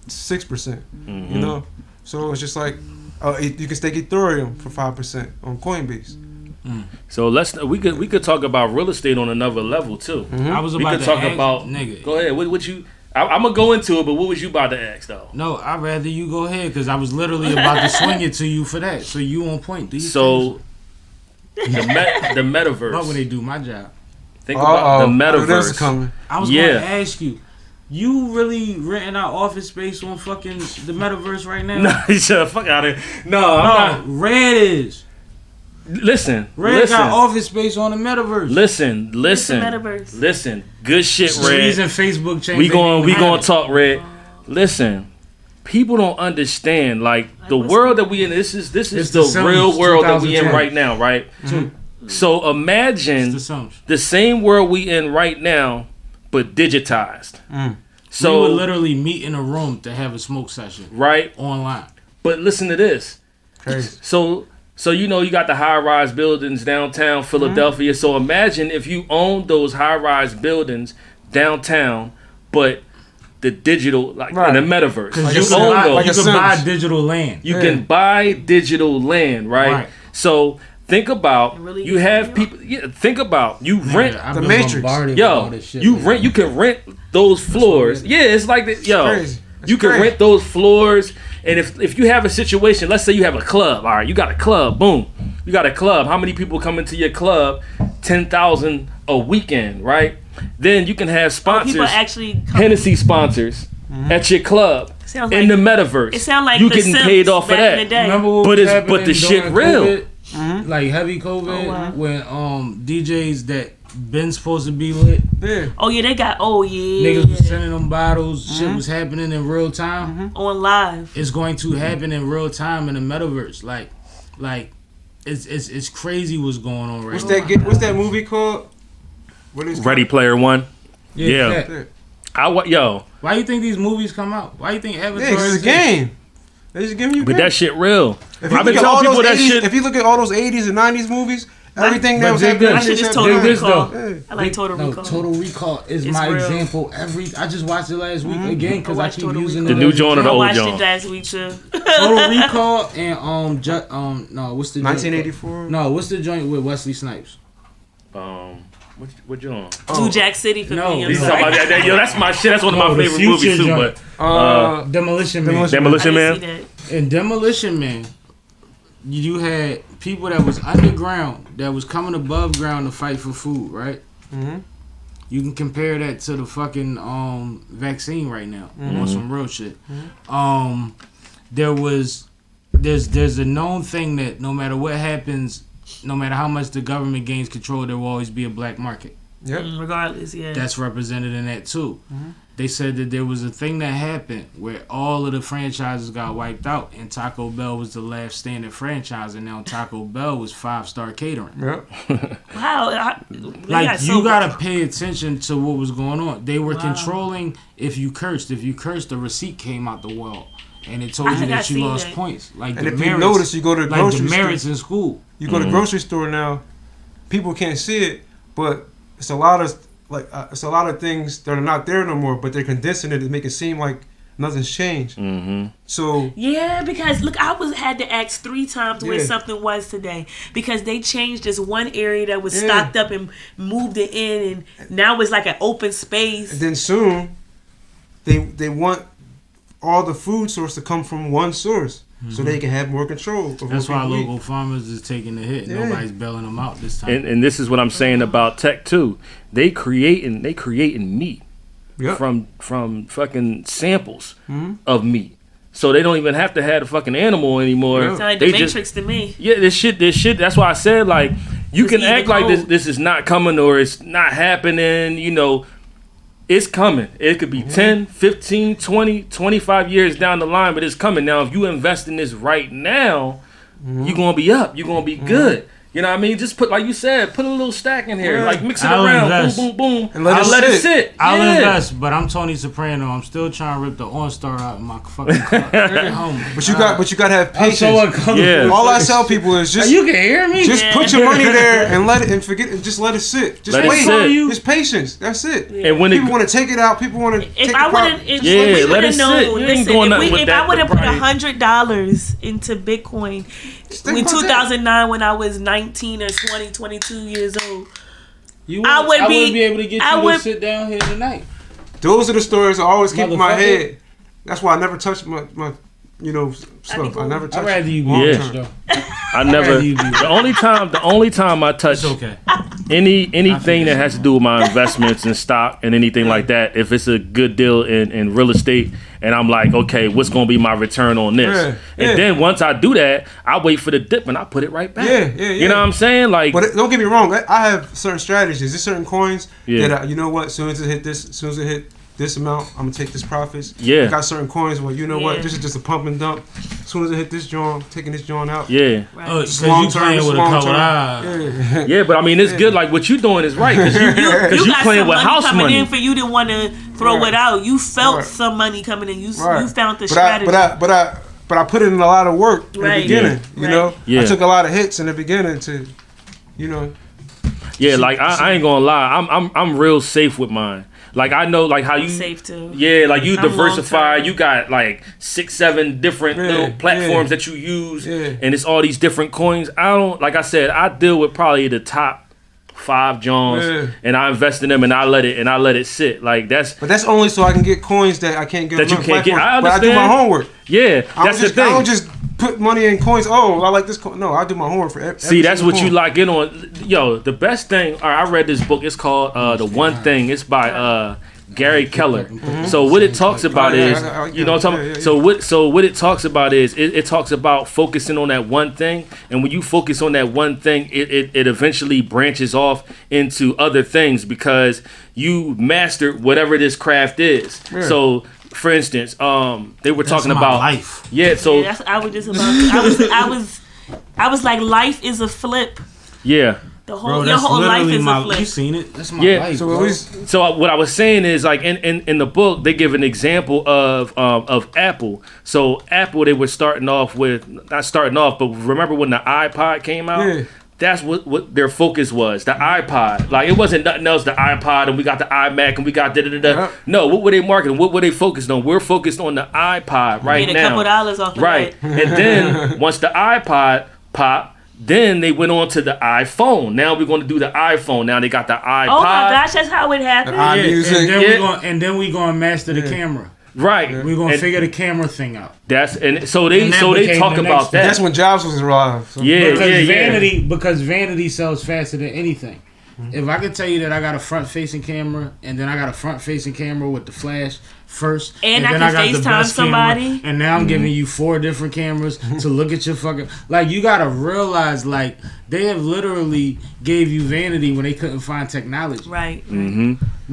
6%. You know, so it's just like you can stake Ethereum for 5% on Coinbase. So we could talk about real estate on another level too. I was We about could to talk ask, about. nigga. Go ahead. What you? I'm gonna go into it, but what was you about to ask though? No, I'd rather you go ahead because I was literally about to swing it to you for that. So you on point. Do you So the metaverse. what would they do? My job. Think about the This is metaverse. coming. I was Yeah. going to ask you. You really renting out office space on fucking the metaverse right now? No, shut the fuck out of here. No, I'm not. Red is. Listen. Red got office space on the metaverse. Listen. metaverse. Listen. Good shit, The Red. reason Facebook changed. We their going name. to talk, Red. Listen. People don't understand like the what's world that we in. This is It's the the real Sims, world that we in 2010. right now, right? So imagine It's the Sims. the same world we in right now, but digitized. So we would So literally meet in a room to have a smoke session right, online. but listen to this. Crazy. So you know you got the high-rise buildings downtown Philadelphia. So imagine if you own those high-rise buildings downtown, but the digital like Right. in the metaverse. Because You you can own buy, those. you Like a can buy Sims. digital land. You can buy digital land, right? Right. So think about Really you have easy. people. Yeah, think about you rent. I've The been Matrix. bombarded with all Yo, this shit you lately. rent. You can rent those floors. Yeah, it's like that. Yo, crazy. It's you can crazy. rent those floors. And if you have a situation, let's say you have a club. All right, you got a club. Boom, you got a club. How many people come into your club? 10,000 a weekend, right? Then you can have sponsors. People actually come. Hennessy sponsors at your club Sounds in like- the metaverse. It sounds like you the getting Sims paid off for back in the that. day. Remember what But was it's- happening but the shit during real. COVID? Like heavy COVID Oh, wow. when DJs that been supposed to be lit, Yeah. Oh yeah, they got. Oh yeah. niggas was sending them bottles. Shit was happening in real time. On live. It's going to happen in real time in the metaverse. Like it's crazy what's going on right now. What's that movie called? What is it Ready Player One. Yeah. that. called? Yo, Why you think these movies come out? Why you think Avatar? Yeah, 'cause it's a game. They just giving you. but game. that shit real. If you I've been look at telling all people those that 80s, shit. If you look at all those 80s and 90s movies, everything that was dig happening. this. I should just is Total happening. this, Recall. though. I like Total No, Recall. Total Recall is It's my real. example. I just watched it last week again because I I watched keep Total using Recall. The new as joint or the example. I old watched joint? it last week too. Total Recall and no, what's the joint? 1984. No, what's the joint with Wesley Snipes? What you on? New Jack City for No, me. I'm He's sorry. talking about that. Yo, that's my shit. That's one of my No, the favorite movies Future too. joint. But Demolition Man. Demolition Demolition I didn't Man. see that. In Demolition Man, you had people that was underground that was coming above ground to fight for food, right? Mhm. You can compare that to the fucking vaccine right now on some real shit. There's a known thing that no matter what happens, no matter how much the government gains control, there will always be a black market. Yep. Regardless, yeah. That's represented in that too. They said that there was a thing that happened where all of the franchises got wiped out, and Taco Bell was the last standing franchise, and now Taco Bell was 5-star catering. Yep. How? Like you gotta pay attention to what was going on. They were controlling if you cursed. If you cursed, the receipt came out the wall, and it told I you think I that you seen lost that. points. Like And the if merits, you notice, you go to the like grocery the store. merits in school. You go to the grocery store now, people can't see it, but it's a lot of things that are not there no more. But they're condensing it to make it seem like nothing's changed. Mm-hmm. So Yeah, because look, had to ask 3 times where Yeah. something was today because they changed this one area that was Yeah. stocked up and moved it in, and now it's like an open space. and then soon, they want all the food source to come from one source, so they can have more control. Of That's what why we eat. local farmers is taking the hit. Yeah. Nobody's bailing them out this time. And this is what I'm saying about tech too. They creating meat Yep. from fucking samples Mm-hmm. of meat. So they don't even have to have the fucking animal anymore. Yeah. Sound like They the just Matrix to me. Yeah, this shit. That's why I said, like, you Just can eat the act like code. this is not coming or it's not happening, you know. It's coming. It could be 10, 15, 20, 25 years down the line, but it's coming. Now, if you invest in this right now, you're going to be up. You're going to be good. You know what I mean? Just put, like you said, put a little stack in here. Yeah. Like, mix it I'll around. invest. Boom, boom, boom. And let it let it sit. sit. I'll Yeah. invest, but I'm Tony Soprano. I'm still trying to rip the OnStar out in my fucking car. But you got to have I'm patience. so uncomfortable. Yeah. All I tell people is just You can hear me? just put your money there and let it and forget and just let it sit. Just Let it wait. sit. It's patience. That's it. And when People it, want to take it out. People want to. If I would have, if Yeah, we let would it have sit. known, You ain't listen, doing nothing with if that, I would have the put price. $100 into Bitcoin think in about that. 2009 when I was 19 or 20, 22 years old, You I would wouldn't be- be able to get I you would- to sit down here tonight. Those are the stories I always keep in my Motherfucker. head. That's why I never touch my stuff. cool. I never touch. I'd rather you be long Yeah. rich, term. though. I never. rather you be- The only time I touch It's okay. anything that has to do with my investments and stock and anything like that, if it's a good deal in real estate, and I'm like, okay, what's gonna be my return on this? Yeah, And yeah. then once I do that, I wait for the dip and I put it right back. Yeah. You know what I'm saying? Like, But don't get me wrong. I have certain strategies. There's certain coins Yeah. that you know what. As soon as it hit this amount, I'm gonna take this profits. Yeah. I got certain coins where you know what. Yeah. This is just a pump and dump. As soon as it hit this joint, I'm taking this joint out. yeah, right? Oh, because Long you term, playing it's with a long couple term. eyes. yeah. But I mean, it's good. Like what you doing is right because you got playing some with money house coming money. in for you to want to throw Right. it out. You felt Right. some money coming in. You Right. found the But strategy. I put in a lot of work in the Right. beginning. Yeah. You know, Right. Yeah. I took a lot of hits in the beginning to, you know. Yeah, like I ain't gonna lie, I'm real safe with mine. Like I know like how you safe too. Yeah, like you I'm diversify. long-term. You got like 6, 7 different little platforms that you use, and it's all these different coins. I don't like I said. I deal with probably the top 5 Johns, and I invest in them, and I let it sit. Like that's But that's only so I can get coins that I can't get. That you on can't get. platforms. I But I do my understand. homework. yeah. I That's the I don't thing. just put money in coins. Oh, I like this coin. No, I do my homework for every See, that's single what you coin. lock in on. Yo, the best thing. All right, I read this book. It's called The One Thing. It's by Gary Keller. So what it talks about Oh, yeah, is, I- you know what I'm talking yeah, about? yeah, So what it talks about is, it talks about focusing on that one thing, and when you focus on that one thing, it eventually branches off into other things because you mastered whatever this craft is. Yeah. So, for instance, they were talking my about life. Yeah, so Yeah, I was just about. I was like, life is a flip. yeah. The Bro, whole your that's whole life literally is my. a flip. You seen it? That's my Yeah. life. So bro. at least So what I was saying is like in the book they give an example of Apple. So Apple they were starting off with not starting off, but remember when the iPod came out? Yeah. That's what their focus was. The iPod. Like it wasn't nothing else. The iPod and we got the iMac and we got da da da da. Yeah. No, what were they marketing? What were they focused on? We're focused on the iPod right Made a now. couple dollars off of Right. that. And then once the iPod popped, then they went on to the iPhone. Now we're going to do the iPhone. Now they got the iPod. Oh my gosh, that's how it happened. I Yeah, music. and then Yeah. we gonna master the camera. Right. We're gonna And figure the camera thing out. That's and so they And that so they became talk the about next that. That's when Jobs was alive. So. Yeah, Because vanity sells faster than anything. If I could tell you that I got a front facing camera and then I got a front facing camera with the flash first, And I then can got the FaceTime best somebody. camera, and now I'm giving you 4 different cameras to look at your fucking like you gotta realize like they have literally gave you vanity when they couldn't find technology. Right.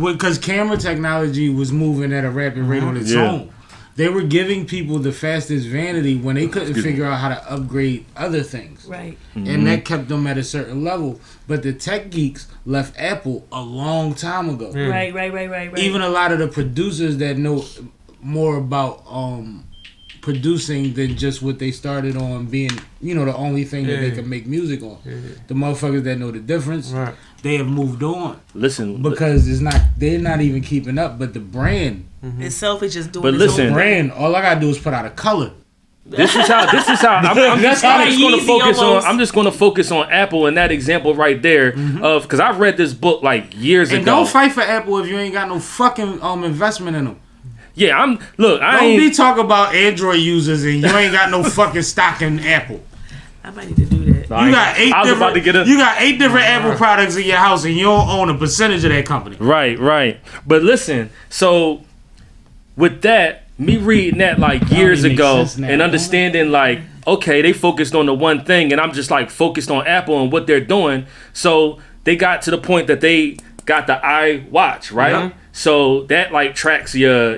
Because camera technology was moving at a rapid rate on its Yeah. own. They were giving people the fastest vanity when they couldn't figure out how to upgrade other things. Right. And that kept them at a certain level. But the tech geeks left Apple a long time ago. Right. Even a lot of the producers that know more about producing than just what they started on being, you know, the only thing that they can make music on. The motherfuckers that know the difference, they have moved on. Listen, because they're not even keeping up. But the brand itself is just doing. But listen, own brand. All I gotta do is put out a color. This is how. I'm just going to focus on Apple and that example right there of because I've read this book like years ago. And don't fight for Apple if you ain't got no fucking investment in them. Yeah, Don't be talking about Android users and you ain't got no fucking stock in Apple. I might need to do that. You got 8 different Apple products in your house and you don't own a percentage of that company. Right. But listen, so with that. Me reading that like years ago and understanding like, okay, they focused on the one thing and I'm just like focused on Apple and what they're doing. So they got to the point that they got the iWatch, right? Yeah. So that like tracks your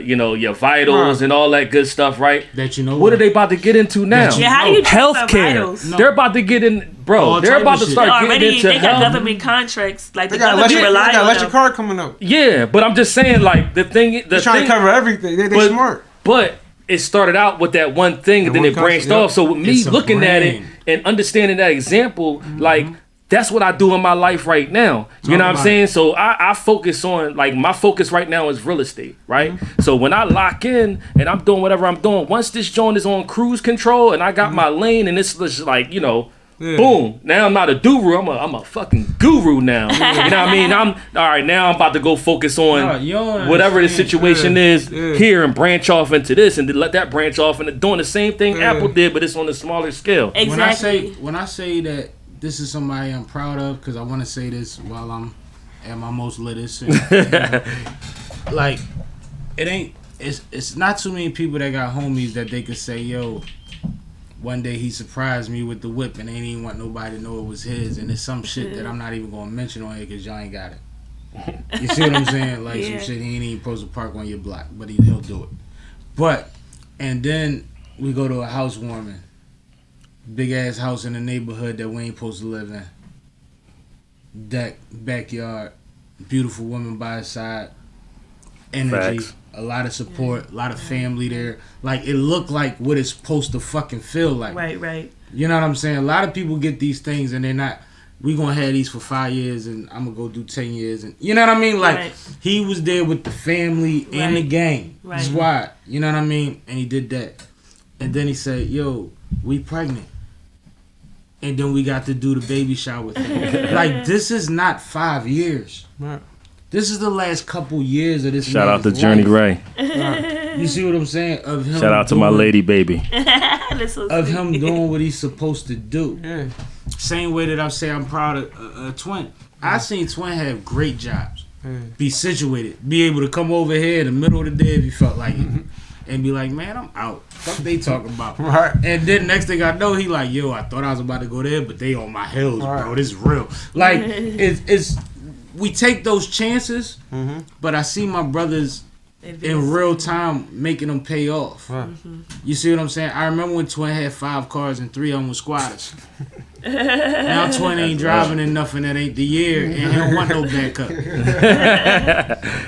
vitals and all that good stuff, right? That you know. What are they about to get into now? How do you healthcare? No. They're about to get in, bro. They're about to start getting into they got health. government contracts, like They the got government rely on electric them. car coming up. Yeah, but I'm just saying like they're trying to cover everything. They smart. But it started out with that one thing and then it branched off. So with me looking at it and understanding that example, like that's what I do in my life right now. You know what I'm saying? So I focus on, like, my focus right now is real estate, right? So when I lock in and I'm doing whatever I'm doing, once this joint is on cruise control and I got my lane and it's just like, you know, boom. Now I'm not a guru. I'm a fucking guru now. You know what I mean? All right. Now I'm about to go focus on whatever the situation is here and branch off into this and then let that branch off into doing the same thing Apple did, but it's on a smaller scale. Exactly. When I say that this is somebody I'm proud of, because I want to say this while I'm at my most littest. Like, it's not too many people that got homies that they could say, yo, one day he surprised me with the whip and they didn't want nobody to know it was his, and it's some shit that I'm not even gonna mention on here because y'all ain't got it. You see what I'm saying? Like some shit he ain't even supposed to park on your block, but he'll do it. But and then we go to a housewarming, big ass house in the neighborhood that we ain't supposed to live in. Deck, backyard, beautiful woman by his side, energy. Facts. A lot of support, a lot of family there. Like, it looked like what it's supposed to fucking feel like. Right. You know what I'm saying? A lot of people get these things and they're not, we gonna have these for 5 years and I'm gonna go do 10 years. And you know what I mean? Like, he was there with the family and the gang. Squad. You know what I mean? And he did that. And then he said, yo, we pregnant. And then we got to do the baby shower thing. Like, this is not 5 years. Right. This is the last couple years of this. Shout out to Journey Ray. You see what I'm saying? Of him. Shout out to my lady baby. Of him doing what he's supposed to do. Yeah. Same way that I say I'm proud of Twin. I seen Twin have great jobs. Be situated. Be able to come over here in the middle of the day if you felt like it. And be like, man, I'm out. What they talking about? Right. And then next thing I know, he like, yo, I thought I was about to go there, but they on my heels, bro. This is real. Like, it's we take those chances, but I see my brothers in real time making them pay off. You see what I'm saying? I remember when Twin had 5 cars and 3 of them were squatters. Now Twin ain't driving in nothing that ain't the year, and he don't want no backup.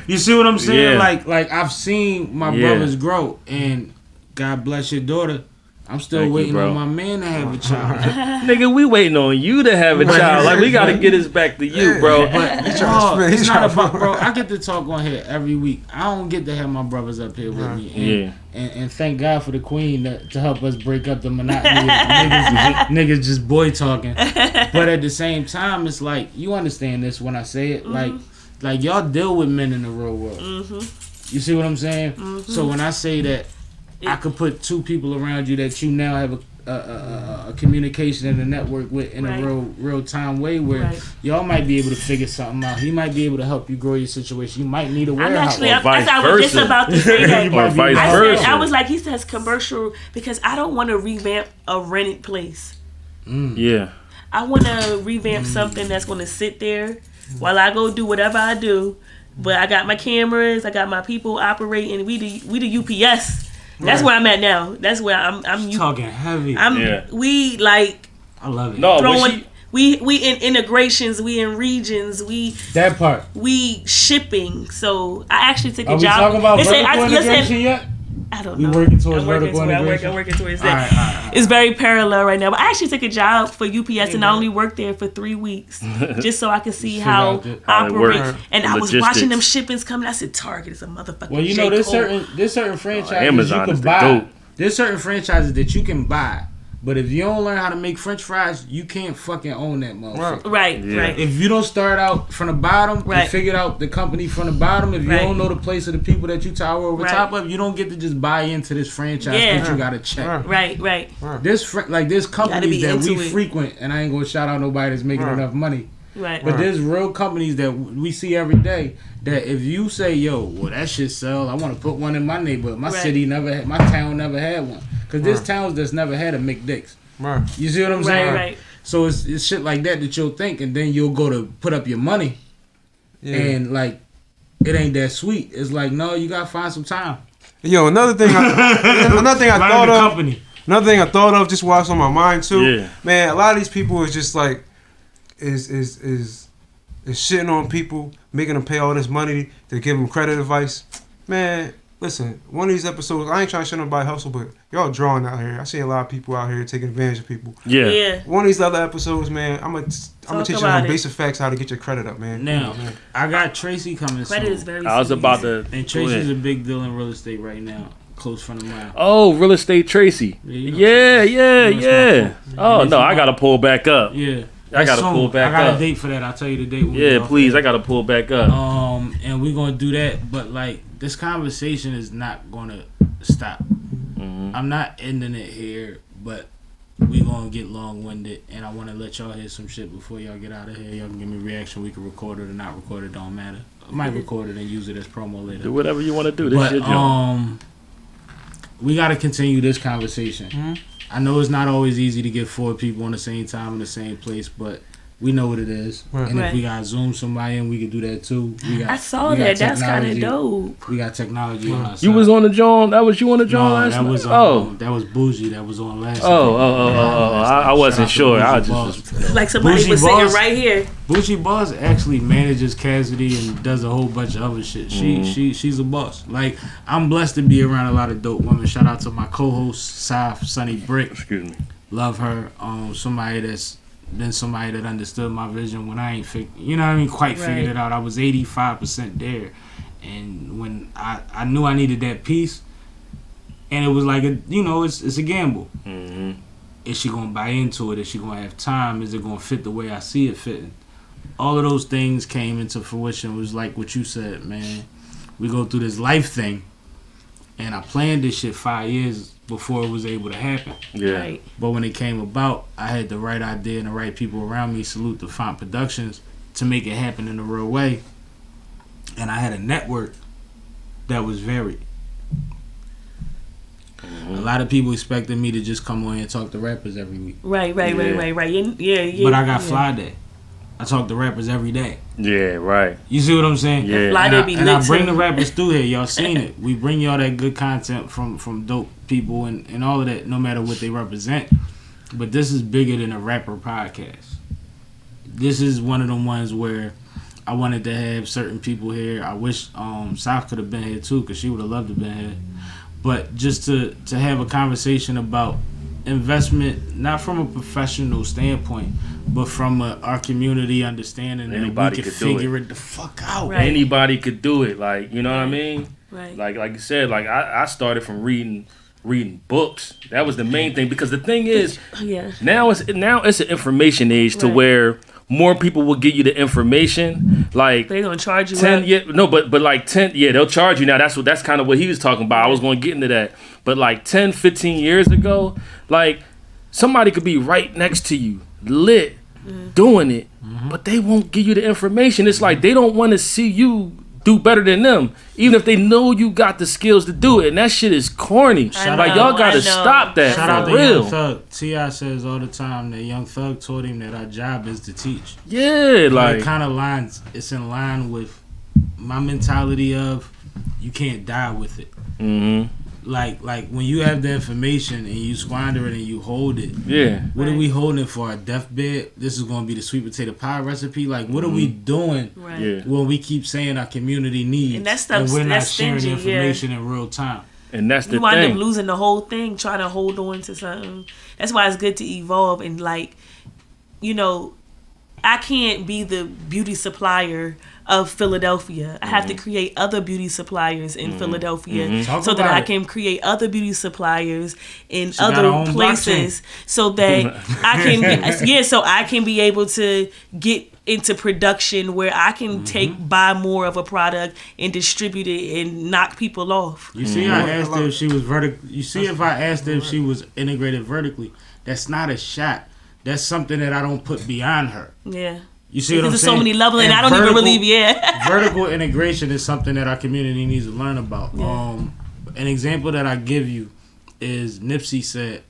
You see what I'm saying? Yeah. Like I've seen my brothers grow, and God bless your daughter. I'm still waiting on my man to have a child. Nigga, we waiting on you to have a child. Like, we gotta get this back to you, bro. But it's not about, bro. I get to talk on here every week. I don't get to have my brothers up here with me. And thank God for the queen to help us break up the monotony of niggas just boy talking. But at the same time, it's like, you understand this when I say it. Like y'all deal with men in the real world. You see what I'm saying? So when I say that, I could put 2 people around you that you now have a communication and a network with in a real time way where y'all might be able to figure something out. He might be able to help you grow your situation. You might need a warehouse. I was just about to say that. I was like, he says commercial because I don't want to revamp a rented place. Yeah. I want to revamp something that's going to sit there while I go do whatever I do. But I got my cameras, I got my people operating. We the UPS. That's where I'm at now. That's where I'm talking heavy. We like. I love it. No, we in integrations. We in regions. That part. We shipping. So I actually took a Are job. Are we talking about vertical integration yet? I I don't We know. working towards I'm working vertical integration? I'm working towards All that. right. It's very parallel right now. But I actually took a job for UPS and I only worked there for 3 weeks just so I could see how out it operate. works. And The I was logistics. watching them shipments coming. I said, Target is a motherfucking Well, you know, J. Cole. there's certain franchises Amazon you is can the buy. GOAT. There's certain franchises that you can buy, but if you don't learn how to make French fries, you can't fucking own that motherfucker. Right, Yeah. right. If you don't start out from the bottom Right. and figure out the company from the bottom, if you Right. don't know the place of the people that you tower over Right. top of, you don't get to just buy into this franchise Yeah. because you got to check. Right, right. There's be companies that we into it. frequent, and I ain't gonna shout out nobody that's making enough money. Right. But there's real companies that we see every day that if you say, yo, well, that shit sell, I want to put one in my neighborhood. My Right. city never had, my town never had one. Because there's towns that's never had a McDick's. Right. You see what I'm saying? Right, right. So it's shit like that you'll think, and then you'll go to put up your money, and like, it ain't that sweet. It's like, no, you gotta find some time. Yo, another thing I Learn thought the of. company. Another thing I thought of, just while it's on my mind too. Yeah. Man, a lot of these people is just like, is shitting on people, making them pay all this money to give them credit advice. Man, listen, one of these episodes, I ain't trying to shit nobody hustle, but y'all drawing out here. I see a lot of people out here taking advantage of people. Yeah. Yeah. One of these other episodes, man, I'm gonna teach you about some it. basic facts how to get your credit up, man. Now, I got Tracy coming Credit soon. is very I was serious. about to. And go Tracy's ahead. a big deal in real estate right now. Close friend of mine. Oh, real estate Tracy. Yeah, you know Yeah, yeah, You know yeah. it's my fault. Oh And no, if you I gotta pull back up. Yeah. I gotta Soon. pull back I got up. a date for that. I'll tell you the date. when we Yeah, get off please, air. I gotta pull back up. And we're gonna do that, but like this conversation is not gonna stop. I'm not ending it here, but we gonna get long winded, and I want to let y'all hear some shit before y'all get out of here. Y'all can give me a reaction. We can record it or not record it. Don't matter. I might record it and use it as promo later. Do whatever you want to do. This But is your job. we got to continue this conversation. I know it's not always easy to get 4 people on the same time in the same place, but we know what it is. Right. And if Right. we got Zoom somebody in, we can do that too. I saw we got that. That's kind of technology. dope. We got technology on our side. You was on the John. That was you on the John No, last that night? was oh. that was Bougie. That was on last. I wasn't sure. I just Like somebody Bougie was sitting Boss. right here. Bougie Boss actually manages Cassidy and does a whole bunch of other shit. Mm-hmm. She's a boss. Like, I'm blessed to be around a lot of dope women. Shout out to my co-host Saf Sunny Brick. excuse me. Love her. Somebody that's been somebody that understood my vision when I ain't quite figured Right. it out. I was 85% there, and when I knew I needed that piece, and it was like it's a gamble. Mm-hmm. Is she gonna buy into it? Is she gonna have time? Is it gonna fit the way I see it fitting? All of those things came into fruition. It was like what you said, man. We go through this life thing, and I planned this shit 5 years before it was able to happen. Yeah. Right. But when it came about, I had the right idea and the right people around me. Salute to Font Productions to make it happen in a real way. And I had a network that was varied. A lot of people expected me to just come on here and talk to rappers every week. Right. Yeah. But I got Fly Day. I talk to rappers every day. Yeah, right. You see what I'm saying? Yeah. Fly And Day I, be and I lit bring too. the rappers through here. Y'all seen it. We bring y'all that good content from dope people and all of that, no matter what they represent. But this is bigger than a rapper podcast. This is one of them ones where I wanted to have certain people here. I wish South could have been here too, because she would have loved to have been here. But just to have a conversation about investment, not from a professional standpoint, but from our community understanding that Anybody we can could do figure it the fuck out. Right. Anybody could do it. Like, you know what I mean? Right. Like you said, like I started from reading books. That was the main thing, because the thing is, Yeah. now it's an information age to Right. where more people will give you the information. Like They're gonna charge you 10, up. yeah, no, but like 10, yeah, they'll charge you now. That's kind of what he was talking about. I was going to get into that. But like 10, 15 years ago, like somebody could be right next to you, lit, doing it, but they won't give you the information. It's like they don't want to see you do better than them, even if they know you got the skills to do it. And that shit is corny. I Like know, y'all got I to know. stop that Shout out for to real. Young Thug. T.I. says all the time that Young Thug told him that our job is to teach. Yeah, It like kind of lines. It's in line with my mentality of you can't die with it. mhm. Like when you have the information and you squander it and you hold it. Yeah. What are Right. we holding it for? Our deathbed? This is going to be the sweet potato pie recipe. Like, what are we doing Right. Yeah. when we keep saying our community needs And that stuff's- we're not that's sharing the stingy, yeah. information in real time? And that's the you wind thing. up losing the whole thing trying to hold on to something. That's why it's good to evolve and like, you know, I can't be the beauty supplier of Philadelphia. I have to create other beauty suppliers in Philadelphia so that I can create other beauty suppliers in other places so that I can so I can be able to get into production where I can buy more of a product and distribute it and knock people off. You see, I asked her if she was vertical. You see, if I asked her if she was integrated vertically, that's not a shot. That's something that I don't put beyond her. Yeah. You see what I'm saying? There's so many levels, and I don't even believe. Vertical integration is something that our community needs to learn about. Yeah. An example that I give you is Nipsey said,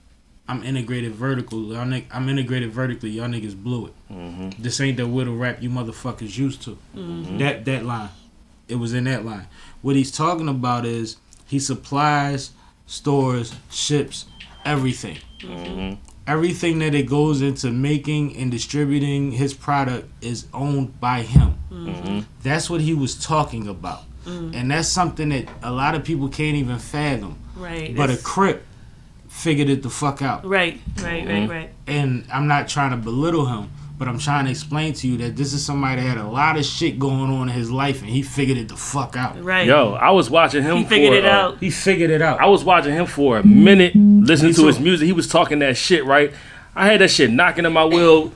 "I'm integrated vertical. I'm integrated vertically. Y'all niggas blew it. This ain't the whittle rap you motherfuckers used to." That line, it was in that line. What he's talking about is he supplies, stores, ships, everything. Everything that it goes into making and distributing his product is owned by him. That's what he was talking about. And that's something that a lot of people can't even fathom. Right. But a Crip figured it the fuck out. Right. And I'm not trying to belittle him, but I'm trying to explain to you that this is somebody that had a lot of shit going on in his life and he figured it the fuck out. Right. Yo, I was watching him. He figured it out. He figured it out. I was watching him for a minute, listening to his music. He was talking that shit, right? I had that shit knocking in my wheel,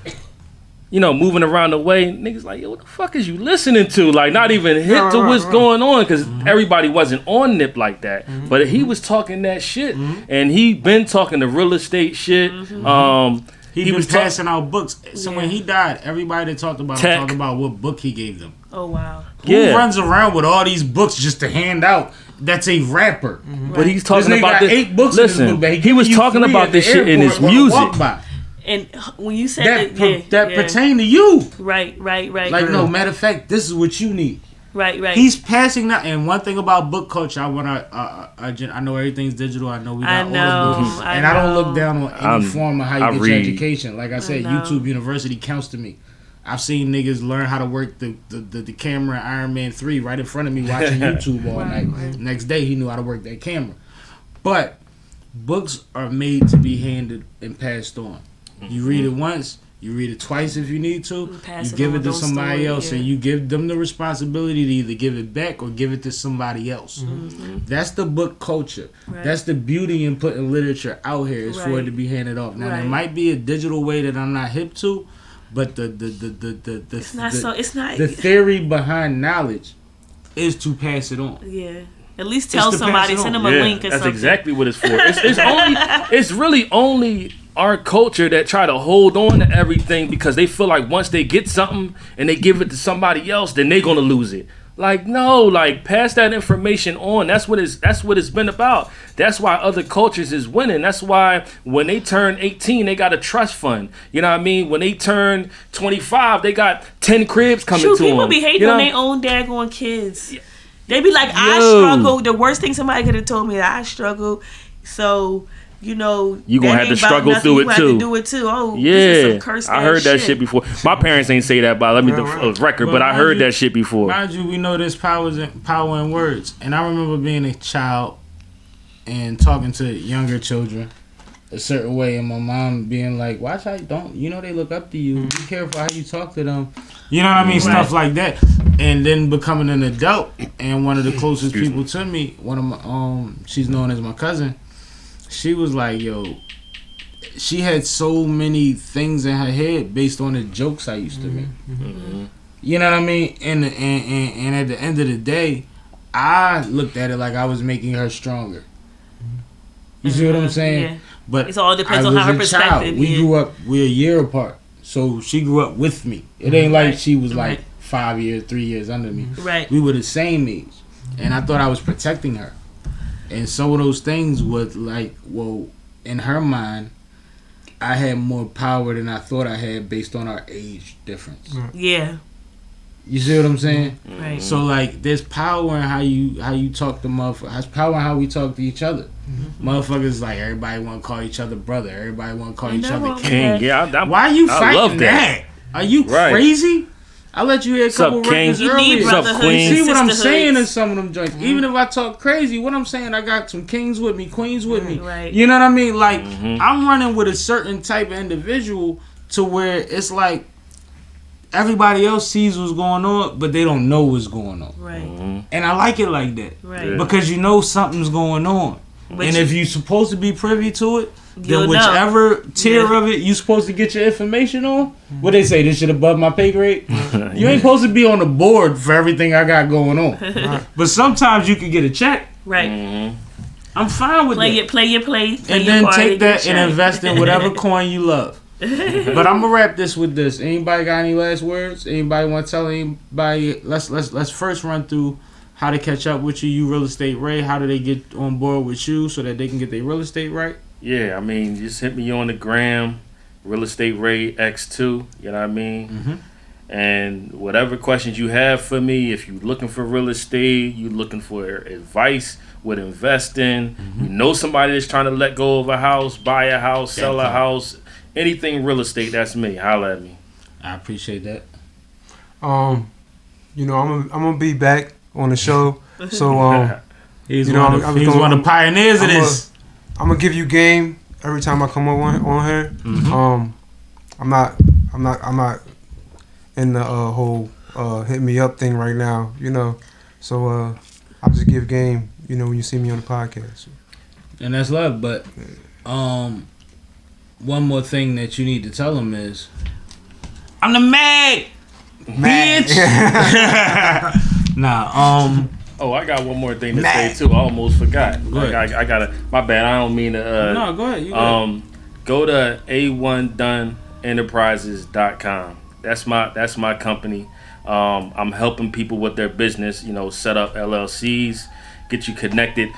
you know, moving around the way. Niggas like, yo, what the fuck is you listening to? Like, not even hip to what's going on, because everybody wasn't on Nip like that. But he was talking that shit, and he been talking the real estate shit. He was passing out books. So when he died, everybody that talked about him talked about what book he gave them. Oh, wow. Who runs around with all these books just to hand out? That's a rapper. But he's talking about this. 8 books in his book, but he was talking about this shit in his music. And when you said that pertain to you. Right. Like, no, matter of fact, this is what you need. Right. He's passing that. And one thing about book culture, I know everything's digital. I know we got all the books. And I don't look down on any form of how you get your education. Like I said, YouTube University counts to me. I've seen niggas learn how to work the camera in Iron Man 3 right in front of me watching YouTube all night. Next day, he knew how to work that camera. But books are made to be handed and passed on. You read it once, you read it twice if you need to. You give it to somebody else, and you give them the responsibility to either give it back or give it to somebody else. That's the book culture. That's the beauty in putting literature out here, is for it to be handed off. Now there might be a digital way that I'm not hip to, but the theory behind knowledge is to pass it on. Yeah. At least tell somebody, send them a link or something. That's exactly what it's for. It's really only our culture that try to hold on to everything because they feel like once they get something and they give it to somebody else, then they're gonna lose it. Like, no, like, pass that information on. That's what it's been about. That's why other cultures is winning. That's why when they turn 18, they got a trust fund. You know what I mean? When they turn 25, they got 10 cribs coming to them. People be hating on their own daggone kids. They be like, I struggle. The worst thing somebody could have told me that I struggle. So, you know, you gonna have to struggle through it too. Have to do it too. Oh, yeah, this is some cursed I heard that shit shit before. My parents ain't say that, but let me record. But I heard that shit before. Mind you, we know there's power in words, and I remember being a child and talking to younger children a certain way, and my mom being like, "Watch how you don't. You know they look up to you. Be careful how you talk to them." You know what I mean? Stuff like that. And then becoming an adult, and one of the closest people to me, one of my she's known as my cousin. She was like, yo, she had so many things in her head based on the jokes I used to make. You know what I mean? And at the end of the day, I looked at it like I was making her stronger. You see what I'm saying? Yeah. But it all depends on how her perspective. We grew up, we're a year apart. So she grew up with me. It ain't like she was like 3 years under me. Right. We were the same age. And I thought I was protecting her. And some of those things was like, well, in her mind, I had more power than I thought I had based on our age difference. Yeah. You see what I'm saying? Right. So like, there's power in how you talk to motherfuckers. There's power in how we talk to each other. Motherfuckers like everybody want to call each other brother. Everybody want to call each other king. Yeah. Why are you fighting that? Are you crazy? I let you hear a couple records You need earlier. brotherhood, Queen? See what I'm sisterhoods. saying in some of them joints. Even if I talk crazy, what I'm saying, I got some kings with me, queens with me. Right. You know what I mean? Like, I'm running with a certain type of individual to where it's like everybody else sees what's going on, but they don't know what's going on. Right. And I like it like that. Right. Yeah. Because you know something's going on. But and you- if you're supposed to be privy to it, You'll then know. whichever tier Yeah. of it you supposed to get your information on, what they say, this shit above my pay grade. You ain't supposed to be on the board for everything I got going on. But sometimes you can get a check. Right. I'm fine with Play that. your play. And then take that and invest in whatever coin you love. But I'm gonna wrap this with this. Anybody got any last words? Anybody want to tell anybody? Let's first run through how to catch up with you. You Real Estate Ray. How do they get on board with you so that they can get their real estate right? Yeah, I mean, just hit me on the gram, Real Estate Ray X2. You know what I mean? And whatever questions you have for me, if you're looking for real estate, you're looking for advice with investing, you know somebody that's trying to let go of a house, buy a house, sell a house, anything real estate, that's me. Holla at me. I appreciate that. You know, I'm gonna be back on the show. So He's You know, one of, I'm he's gonna- one of the pioneers of I'm this. I'm gonna give you game every time I come on here. I'm not in the whole hit me up thing right now. You know, so I'll just give game. You know, when you see me on the podcast. And that's love. But one more thing that you need to tell them is, I'm the Mag, bitch. Nah, Oh, I got one more thing to say too. I almost forgot. Go ahead. I gotta. My bad. I don't mean to. no, go ahead. You go. Go to a1doneenterprises.com. That's my company. I'm helping people with their business. You know, set up LLCs, get you connected.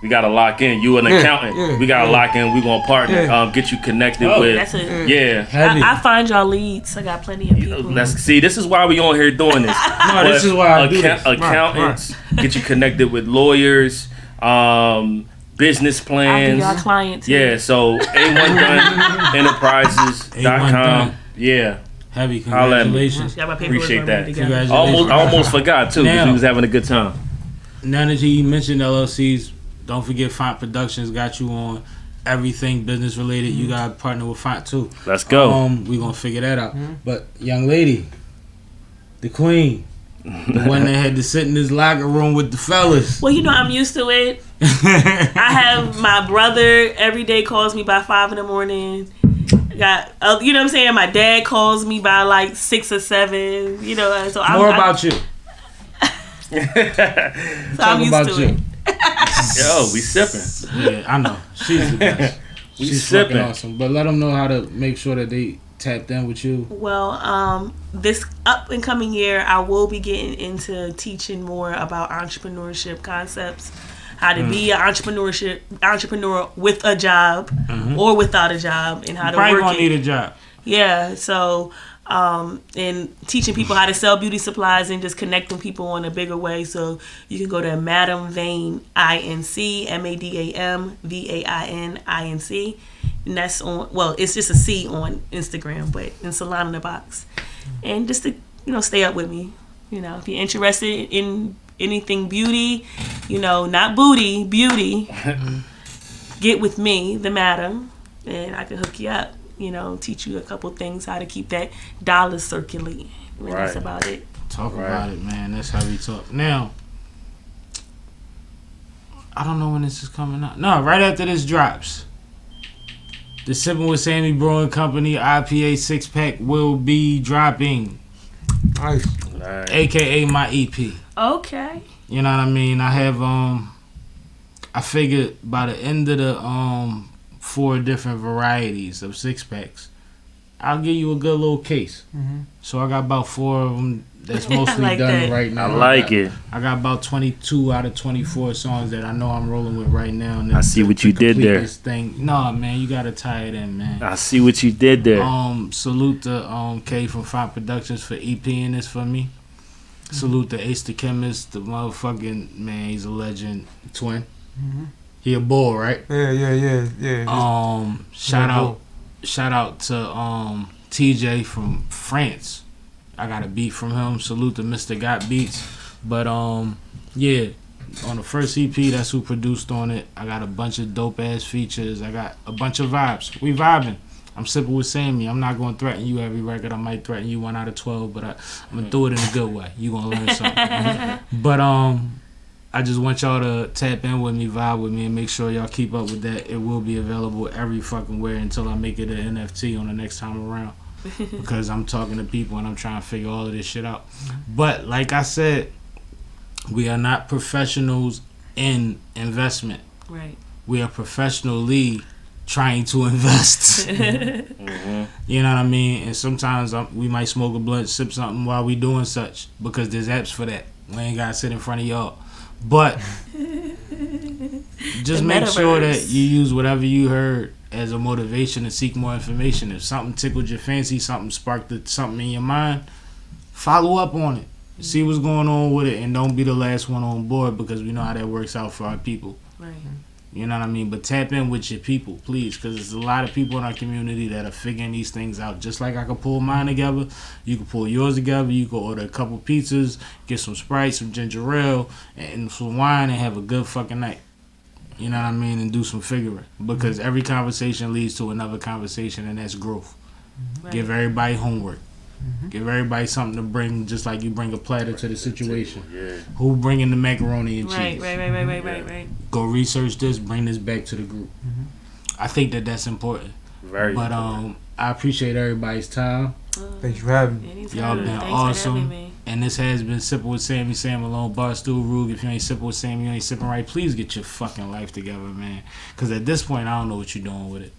We gotta lock in. You an accountant. We gotta lock in. We gonna partner. Yeah. Get you connected Oh, with. That's it. Yeah. Heavy. I find y'all leads. I got plenty of people. Let's see. This is why we on here doing this. No, this is why I do this. Accountants get you connected with lawyers, business I'll be plans. y'all client too. Yeah. So A1DoneEnterprises.com. Yeah. Heavy. Holla at me. Congratulations. Got my paperwork Appreciate already that. together. Congratulations. Almost forgot too because Now- we was having a good time. Now that you mentioned LLCs, don't forget Font Productions got you on everything business related. You got to partner with Font too. Let's go. We gonna figure that out. But young lady, the queen, the one that had to sit in this locker room with the fellas. Well, you know, I'm used to it. I have my brother every day calls me by 5 in the morning. Got you know what I'm saying? My dad calls me by like 6 or 7. You know, so More about you. I'm Talk used about to you. it. Yo, we sipping. Yeah, I know. She's the best. We She's sipping. fucking awesome. But let them know how to make sure that they tapped in with you. Well, this up and coming year, I will be getting into teaching more about entrepreneurship concepts, how to be an entrepreneur with a job or without a job, and how to Probably work gonna it. need a job. Yeah, so and teaching people how to sell beauty supplies and just connecting people in a bigger way. So you can go to Madam Vain Inc, MadamVainInc, and that's on. Well, it's just a C on Instagram, but in Salon in the Box, and just to stay up with me. You know, if you're interested in anything beauty, not booty, beauty, get with me, the Madam, and I can hook you up. Teach you a couple things, how to keep that dollar circulating. And that's Right. about it. Talk about it, man. That's how we talk. Now, I don't know when this is coming out. No, right after this drops, the Sippin with Sammie Brewing Company IPA 6-pack will be dropping, Nice. Nice. aka my EP. Okay. You know what I mean? I have I figured by the end of the 4 different varieties of 6-packs, I'll give you a good little case. So I got about 4 of them that's mostly like done that. right now. I like it. I got about 22 out of 24 songs that I know I'm rolling with right now. And I see what you did complete there. This thing. No, man, you gotta tie it in, man. I see what you did there. Salute to K from Font Productions for EPing this for me. Salute to Ace the Chemist, the motherfucking man. He's a legend. Twin. He a bull, right? Yeah. Shout out to TJ from France I got a beat from him. Salute to Mr. Got Beats. But yeah, on the first EP, that's who produced on it. I got a bunch of dope ass features. I got a bunch of vibes. We vibing. I'm sipping with Sammie. I'm not gonna threaten you every record. I might threaten you 1 out of 12, but I'm gonna do it in a good way. You gonna learn something. But I just want y'all to tap in with me, vibe with me, and make sure y'all keep up with that. It will be available every fucking where until I make it an NFT on the next time around. Because I'm talking to people and I'm trying to figure all of this shit out. But like I said, we are not professionals in investment. Right. We are professionally trying to invest. You know what I mean? And sometimes we might smoke a blunt, sip something while we doing such, because there's apps for that. We ain't gotta sit in front of y'all. But just make sure that you use whatever you heard as a motivation to seek more information. If something tickled your fancy, something sparked something in your mind, follow up on it. See what's going on with it, and don't be the last one on board, because we know how that works out for our people. Right. You know what I mean? But tap in with your people, please, because there's a lot of people in our community that are figuring these things out. Just like I could pull mine together, you can pull yours together. You can order a couple pizzas, get some Sprite, some ginger ale, and some wine, and have a good fucking night. You know what I mean? And do some figuring. Because every conversation leads to another conversation, and that's growth. Right. Give everybody homework. Give everybody something to bring, just like you bring a platter to the situation. Yeah. Who bringing the macaroni and cheese? Right. Go research this, bring this back to the group. I think that's important. Very but important. I appreciate everybody's time. Thanks for having me. Y'all been awesome. And this has been Sippin' with Sammie, Sam Malone, Barstool, Rug. If you ain't sipping with Sammie, you ain't sipping right. Please get your fucking life together, man. Because at this point, I don't know what you're doing with it.